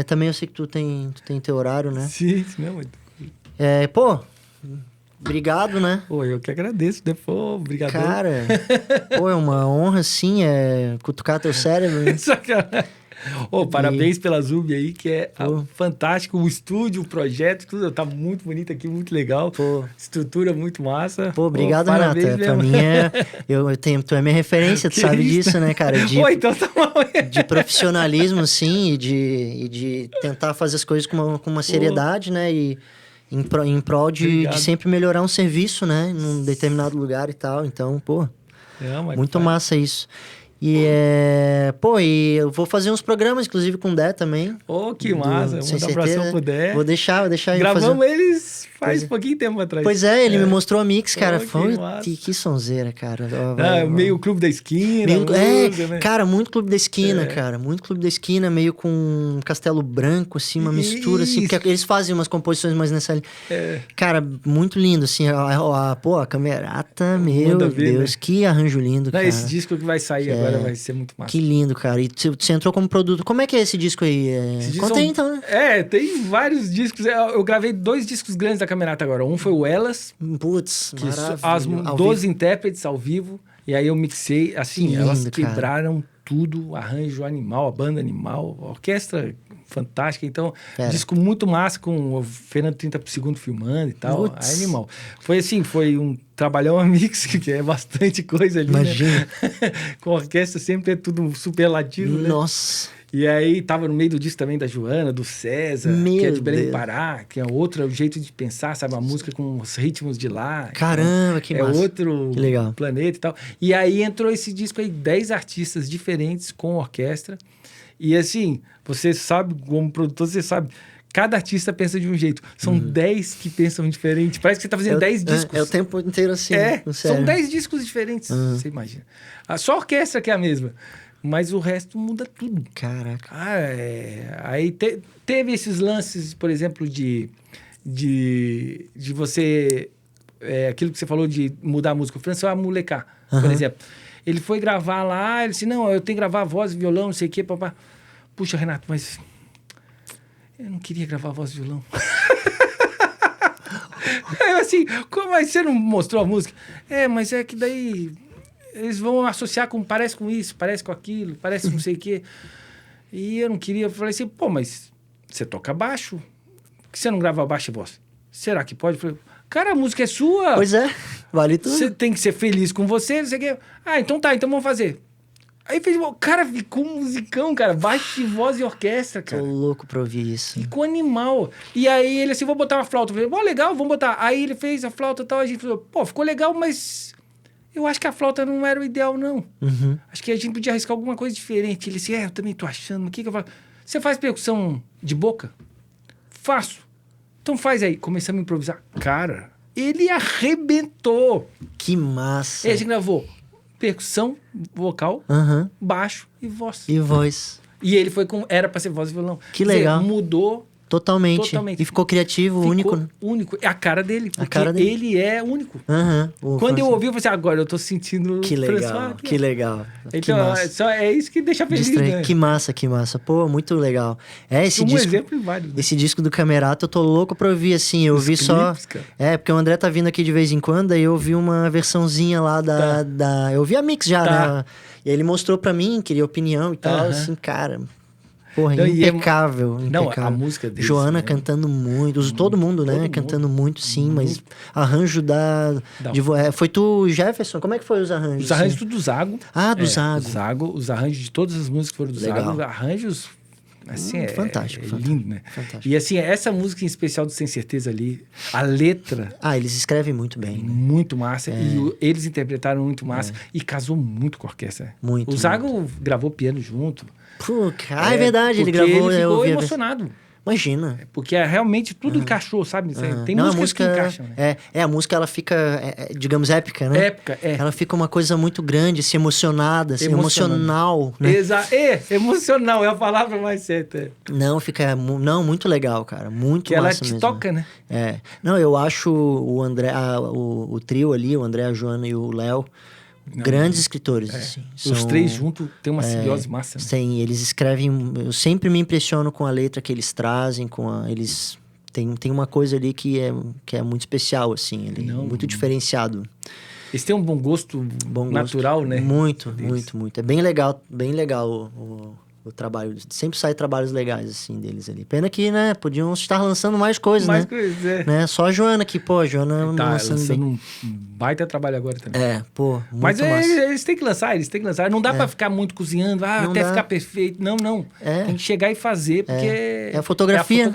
também eu sei que tu tem teu horário, né? Sim, não, Pô, obrigado, né? Pô, eu que agradeço, né? Pô, obrigado. Cara, pô, é uma honra, assim, cutucar teu cérebro, né? Parabéns pela Zub aí, que é Pô. fantástico. O estúdio, o projeto, tudo tá muito bonito aqui, muito legal. Pô. Estrutura muito massa. Pô, obrigado, Renato. parabéns Pra mesmo. mim tu é minha referência, tu Que sabe isso? disso, né, cara? Pô, então tá mal. De profissionalismo, assim, e de tentar fazer as coisas com uma seriedade, né? E em prol de Obrigado. sempre melhorar um serviço, né? Num determinado lugar e tal. Então, pô, Não, mas muito massa isso. E e eu vou fazer uns programas, inclusive com o Dé também. Ô, que massa. Sem Manda um abração certeza. pro Dé. Vou deixar ele Gravamos fazer. eles faz Pois é. pouquinho tempo atrás. Pois ele me mostrou a mix, cara. Pô, que Foi massa. que sonzeira, cara. Ó, Meio Clube da Esquina. Meio, música, né? cara, muito Clube da Esquina, cara. Muito Clube da Esquina, meio com Castelo Branco, assim, uma mistura, assim. Isso. Porque eles fazem umas composições mais nessa linha. Cara, muito lindo, assim. A camerata, meu Manda ver, Deus, né? que arranjo lindo, Não, cara. esse disco que vai sair agora vai ser muito massa. Que lindo, cara. E você entrou como produto. Como é que é esse disco aí? Esse disco Conta aí, são- então, né? Tem vários discos. Eu gravei 2 discos grandes da Camerata agora. Um foi o Elas, Putz, que maravilha. as Ao 12 vivo. intérpretes ao vivo. E aí eu mixei, assim, Que elas lindo, cara. quebraram tudo, arranjo animal, a banda animal, a orquestra fantástica. Então, Fera. disco muito massa, com o Fernando 30 por segundo filmando e tal. Putz. Aí, animal. Foi assim, foi um trabalhão a mix, que é bastante coisa ali, Imagina. né? Com a orquestra sempre é tudo superlativo, né? Nossa. E aí tava no meio do disco também da Joana, do César, Meu que é de Belém do Deus. Pará, que é outro jeito de pensar, sabe? Uma música com os ritmos de lá. Caramba, que É massa. outro Que legal. planeta e tal. E aí entrou esse disco aí, 10 artistas diferentes com orquestra. E assim, você sabe, como produtor, você sabe, cada artista pensa de um jeito. São 10 que pensam diferente. Parece que você tá fazendo 10 discos. É o tempo inteiro assim. É, sério. são 10 discos diferentes, você imagina. Só a orquestra que é a mesma. Mas o resto muda tudo. Caraca. Aí teve esses lances, por exemplo, de você... aquilo que você falou de mudar a música. O François Molecá, por exemplo. Ele foi gravar lá, ele disse, não, eu tenho que gravar voz e violão, não sei o quê, papá. Puxa, Renato, mas... eu não queria gravar voz e violão. Aí eu assim, como é que você não mostrou a música? Mas é que daí... eles vão associar com... parece com isso, parece com aquilo, parece não sei o quê. E eu não queria... eu falei assim, pô, mas você toca baixo? Por que você não grava baixo e voz? Será que pode? Eu falei, cara, a música é sua. Pois é, vale tudo. Você tem que ser feliz com você, não sei o quê. Então tá, então vamos fazer. Aí fez... cara, ficou um musicão, cara. Baixo e voz e orquestra, Tô cara. louco pra ouvir isso. Ficou animal. E aí ele assim, vou botar uma flauta. Eu falei, bom, legal, vamos botar. Aí ele fez a flauta e tal, a gente falou, pô, ficou legal, mas... eu acho que a flauta não era o ideal, não. Acho que a gente podia arriscar alguma coisa diferente. Ele disse, eu também tô achando. O que eu faço? Você faz percussão de boca? Faço. Então faz aí. Começamos a improvisar. Cara, ele arrebentou. Que massa. E a gente gravou percussão, vocal, baixo e voz. E voz. E ele era pra ser voz e violão. Que legal. Mudou Totalmente. E ficou criativo, único. Único. É a cara dele. Porque cara dele. ele é único. Quando Quando eu ouvi, eu falei assim, agora eu tô sentindo... Que legal, que legal. Então, é isso que deixa feliz, né? Que massa. Pô, muito legal. Esse disco... exemplo vários. Esse disco do Camerata, eu tô louco pra ouvir, assim. Eu vi só... Cara. Porque o André tá vindo aqui de vez em quando, aí eu ouvi uma versãozinha lá da... Eu vi a mix já, né? E aí ele mostrou pra mim, queria opinião e tal, assim, cara... Porra, não, impecável. Não, a música dele. Joana cantando muito. Todo mundo, né? Cantando muito, sim. Mas arranjo foi tu, Jefferson? Como é que foi os arranjos? Os arranjos tudo do Zago. Do Zago. Os arranjos de todas as músicas foram do Zago. Arranjos, assim, fantástico. Lindo, né? Fantástico. E assim, essa música em especial do Sem Certeza ali, a letra... eles escrevem muito bem. Né? Muito massa. E eles interpretaram muito massa. E casou muito com a orquestra. Muito. O Zago gravou piano junto. Pô, cara, é verdade, ele gravou... Ele ficou emocionado. Imagina. Porque realmente tudo encaixou, sabe? Tem músicas que encaixam, né? A música, ela fica, digamos, épica, né? Épica, Ela fica uma coisa muito grande, assim, emocionada, assim, emocional. Né? Emocional, é a palavra mais certa. Não, fica... Não, muito legal, cara. Muito massa mesmo. Que ela te toca, né? Não, eu acho o André... o trio ali, o André, a Joana e o Léo... Grandes escritores, assim. Os três juntos tem uma simbiose massa. Né? Sim, eles escrevem... Eu sempre me impressiono com a letra que eles trazem, eles... Tem uma coisa ali que é muito especial, assim. Muito diferenciado. Eles têm um bom gosto natural, né? Muito. É bem legal o trabalho. Sempre sai trabalhos legais, assim, deles ali. Pena que, né, podiam estar lançando mais coisas, né? Né? Só a Joana que, a Joana tá lançando um baita trabalho agora também. Muito Mas massa. Eles têm que lançar. Não dá pra ficar muito cozinhando, até ficar perfeito. Não. Tem que chegar e fazer, porque... É a fotografia.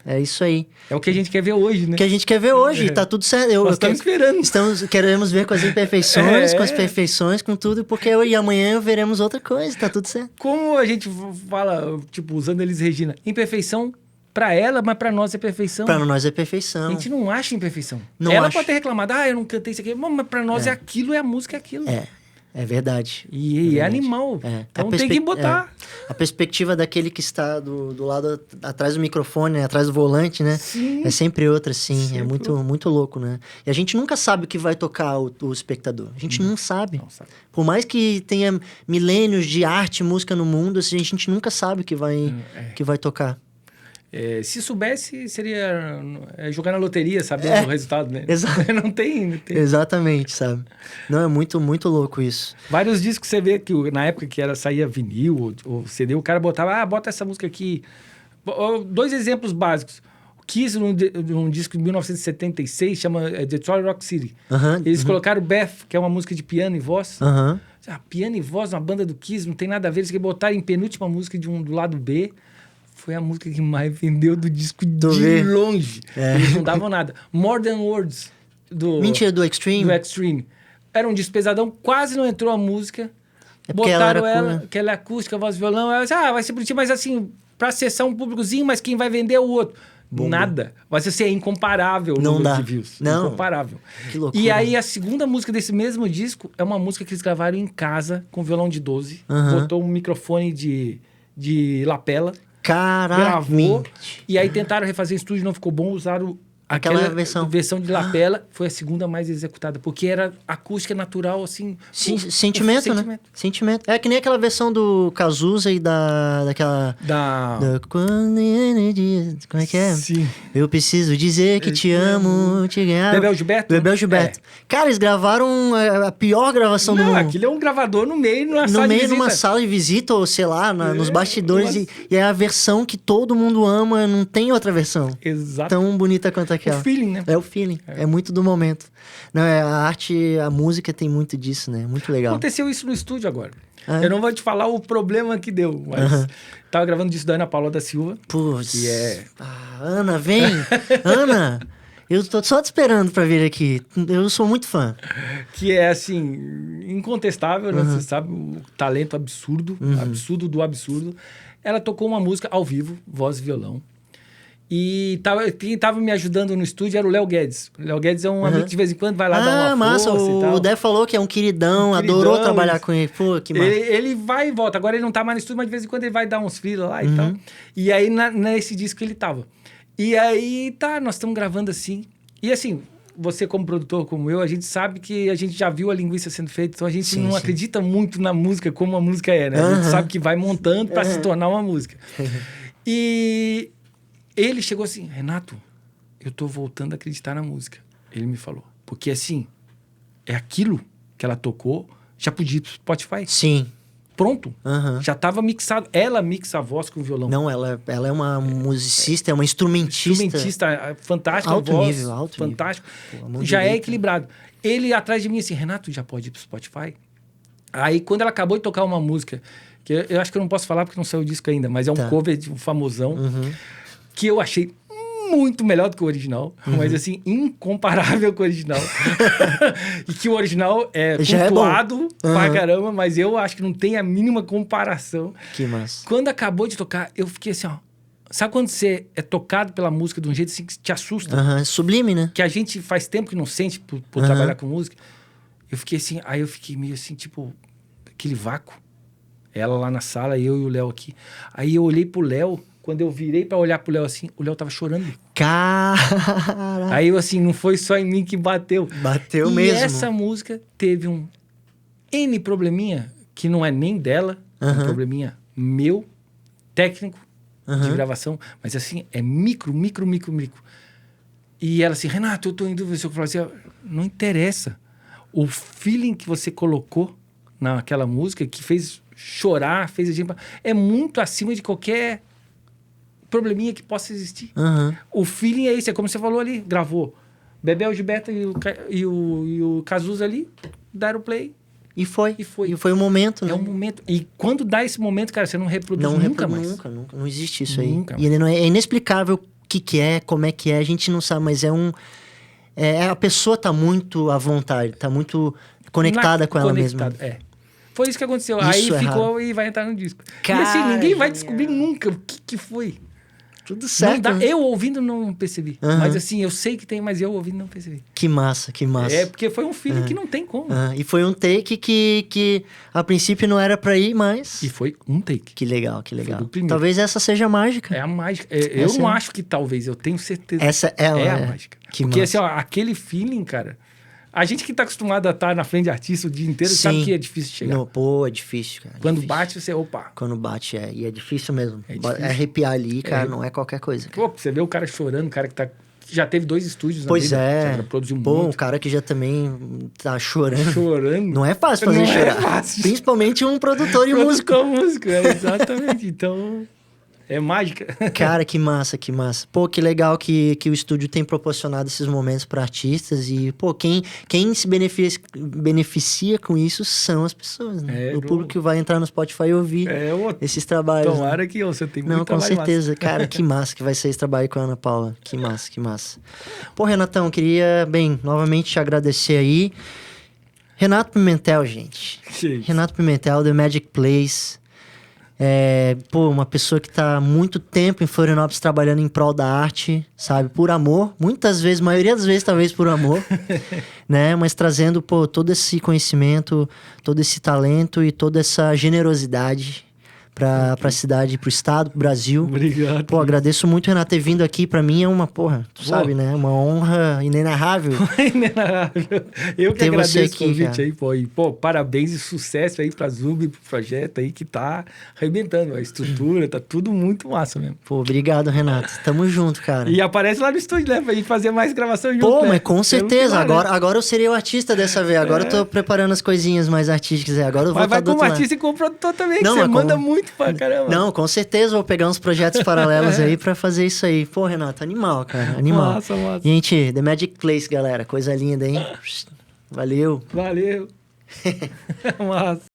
É isso aí. É o que a gente quer ver hoje, né? O que a gente quer ver hoje, e tá tudo certo. Nós estamos esperando. Queremos ver com as imperfeições, com as perfeições, com tudo, porque amanhã veremos outra coisa, tá tudo certo. Como a gente fala, tipo, usando Elis Regina, imperfeição pra ela, mas pra nós é perfeição. Pra nós é perfeição. A gente não acha imperfeição. Ela pode ter reclamado, eu não cantei isso aqui, mas pra nós é aquilo, a música é aquilo. É verdade. E é animal. Então tem que botar. A perspectiva daquele que está do lado atrás do microfone, né? Atrás do volante, né? Sim. É sempre outra, sim. É muito louco, né? E a gente nunca sabe o que vai tocar o espectador. A gente não sabe. Não sabe. Por mais que tenha milênios de arte e música no mundo, assim, a gente nunca sabe o que vai tocar. Se soubesse, seria jogar na loteria, sabendo o resultado, né? Exato. Não tem. Exatamente, sabe? Não, é muito louco isso. Vários discos você vê que na época que saía vinil ou CD, o cara botava, bota essa música aqui. 2 exemplos básicos. O Kiss, num disco de 1976, chama Detroit Rock City. Eles colocaram Beth, que é uma música de piano e voz. Piano e voz, uma banda do Kiss, não tem nada a ver. Eles botaram em penúltima música do lado B. Foi a música que mais vendeu do disco de longe. Eles não davam nada. More Than Words. Mentira, do Extreme? Do Extreme. Era um disco pesadão, quase não entrou a música. Botaram ela, que ela é acústica, voz e violão. Ela disse, vai ser bonitinho, mas assim, pra acessar um públicozinho, mas quem vai vender é o outro. Nada. Vai ser incomparável o número de views. Não. Incomparável. Que loucura. E aí, a segunda música desse mesmo disco é uma música que eles gravaram em casa, com violão de 12. Botou um microfone de lapela. Gravou. E aí tentaram refazer em estúdio, não ficou bom. Usaram aquela versão de lapela. Foi a segunda mais executada. Porque era acústica natural, assim... Sentimento, né? Sentimento. É que nem aquela versão do Cazuza e daquela... Como é que é? Sim. Eu preciso dizer que te amo, te ganhar... Bebel Gilberto? Cara, eles gravaram a pior gravação do mundo. Não, aquilo é um gravador no meio, numa sala de visita, ou sei lá, nos bastidores. E é a versão que todo mundo ama, não tem outra versão. Exato. Tão bonita quanto aquela. O feeling, né? É o feeling. É muito do momento. Não, a arte, a música tem muito disso, né? Muito legal. Aconteceu isso no estúdio agora. Eu não vou te falar o problema que deu, mas... Tava gravando disso da Ana Paula da Silva. Putz. Que é... Ana, vem! Ana! Eu tô só te esperando pra vir aqui. Eu sou muito fã. Que é, assim, incontestável, né? Você sabe, o talento absurdo. Absurdo do absurdo. Ela tocou uma música ao vivo, voz e violão. E quem tava me ajudando no estúdio era o Léo Guedes. O Léo Guedes é um amigo que de vez em quando vai lá dar uma massa. força e tal. O Dé falou que é um queridão, adorou trabalhar com ele. Pô, que massa. Ele vai e volta. Agora ele não tá mais no estúdio, mas de vez em quando ele vai dar uns freela lá e tal. E aí, nesse disco ele tava. E aí, nós estamos gravando assim. E assim, você como produtor, como eu, a gente sabe que a gente já viu a linguiça sendo feita, então a gente não acredita muito na música como a música é, né? A gente sabe que vai montando para se tornar uma música. E ele chegou assim, Renato, eu tô voltando a acreditar na música. Ele me falou. Porque assim, é aquilo que ela tocou, já podia ir pro Spotify. Sim. Pronto. Já estava mixado. Ela mixa a voz com o violão. Não, ela é uma musicista, é uma instrumentista. Instrumentista fantástica, alto voz, nível, alto fantástico. Nível. Já é equilibrado. Ele atrás de mim assim, Renato, já pode ir pro Spotify? Aí, quando ela acabou de tocar uma música, que eu acho que eu não posso falar porque não saiu o disco ainda, mas é um cover de um famosão, que eu achei muito melhor do que o original, mas assim, incomparável com o original. E que o original é pontuado pra caramba, mas eu acho que não tem a mínima comparação. Que massa. Quando acabou de tocar, eu fiquei assim, ó. Sabe quando você é tocado pela música de um jeito assim que te assusta? Sublime, né? Que a gente faz tempo que não sente por trabalhar com música. Eu fiquei assim, aí eu fiquei meio assim, tipo, aquele vácuo. Ela lá na sala, eu e o Léo aqui. Aí eu olhei pro Léo. Quando eu virei pra olhar pro Léo assim, o Léo tava chorando. Cara! Aí, assim, não foi só em mim que bateu. Bateu mesmo. E essa música teve um N probleminha, que não é nem dela, é um probleminha meu, técnico, de gravação, mas assim, é micro. E ela assim, Renato, eu tô em dúvida. Eu falei assim, não interessa. O feeling que você colocou naquela música, que fez chorar, fez a gente... É muito acima de qualquer probleminha que possa existir. O feeling é isso, é como você falou ali, gravou. Bebel, Gilberto e o Cazuza ali, deram play. E foi o momento, né? É um momento. E quando dá esse momento, cara, você não reproduz nunca mais. Nunca. Não existe isso aí. Nunca e ele não é inexplicável o que é, como é que é, a gente não sabe, mas a pessoa tá muito à vontade, tá muito conectada com ela mesma. Foi isso que aconteceu. Isso aí ficou raro. e vai entrar no disco. Cara, e assim, ninguém vai descobrir nunca o que foi. Tudo certo. Não dá, eu ouvindo não percebi. Mas assim, eu sei que tem, mas eu ouvindo não percebi. Que massa. É, porque foi um feeling que não tem como. E foi um take que a princípio não era pra ir, mas... E foi um take. Que legal. Foi do primeiro. Talvez essa seja a mágica. É a mágica. Eu não acho que talvez, eu tenho certeza. Essa é a mágica. Que porque massa. assim, ó, aquele feeling, cara... A gente que tá acostumado a estar na frente de artista o dia inteiro, sabe que é difícil chegar. Não, pô, é difícil, cara. Quando bate, você, opa. Quando bate, e é difícil mesmo. É difícil. Arrepiar ali, cara, não é qualquer coisa. Cara. Pô, você vê o cara chorando, o cara que já teve 2 estúdios na pois vida. é. Produziu pô, muito. um cara que já também tá chorando. Não é fácil fazer chorar. É fácil. Principalmente um produtor e músico. Exatamente. Então... É mágica. Cara, que massa. Pô, que legal que o estúdio tem proporcionado esses momentos para artistas e, pô, quem se beneficia com isso são as pessoas, né? O público que vai entrar no Spotify e ouvir esses trabalhos. Tomara né? que você tem muito Não, com trabalho certeza. massa. Cara, que massa que vai ser esse trabalho com a Ana Paula. Que massa. Pô, Renatão, queria, novamente te agradecer aí. Renato Pimentel, gente. Renato Pimentel, The Magic Place... uma pessoa que tá há muito tempo em Florianópolis trabalhando em prol da arte, sabe? Por amor. Muitas vezes, maioria das vezes, talvez por amor. né? Mas trazendo, todo esse conhecimento, todo esse talento e toda essa generosidade pra cidade, pro estado, pro Brasil. Obrigado. Pô, agradeço muito, Renato, ter vindo aqui. Pra mim é uma, sabe, né? Uma honra inenarrável. Inenarrável. Eu que ter agradeço você aqui, o convite cara. aí, pô. E, parabéns e sucesso aí pra Zumbi, pro projeto aí que tá arrebentando. A estrutura, tá tudo muito massa mesmo. Pô, obrigado, Renato. Tamo junto, cara. E aparece lá no estúdio, né? Pra gente fazer mais gravação junto, Pô, né? mas com certeza. Agora eu serei o artista dessa vez. Agora eu tô preparando as coisinhas mais artísticas. Agora eu vou Mas vai do como outro artista e como produtor também, Não, que você mas manda muito pra caramba. Não, com certeza vou pegar uns projetos paralelos aí pra fazer isso aí. Pô, Renato, animal, cara. Animal. Massa. Gente, The Magic Place, galera. Coisa linda, hein? Valeu. Massa.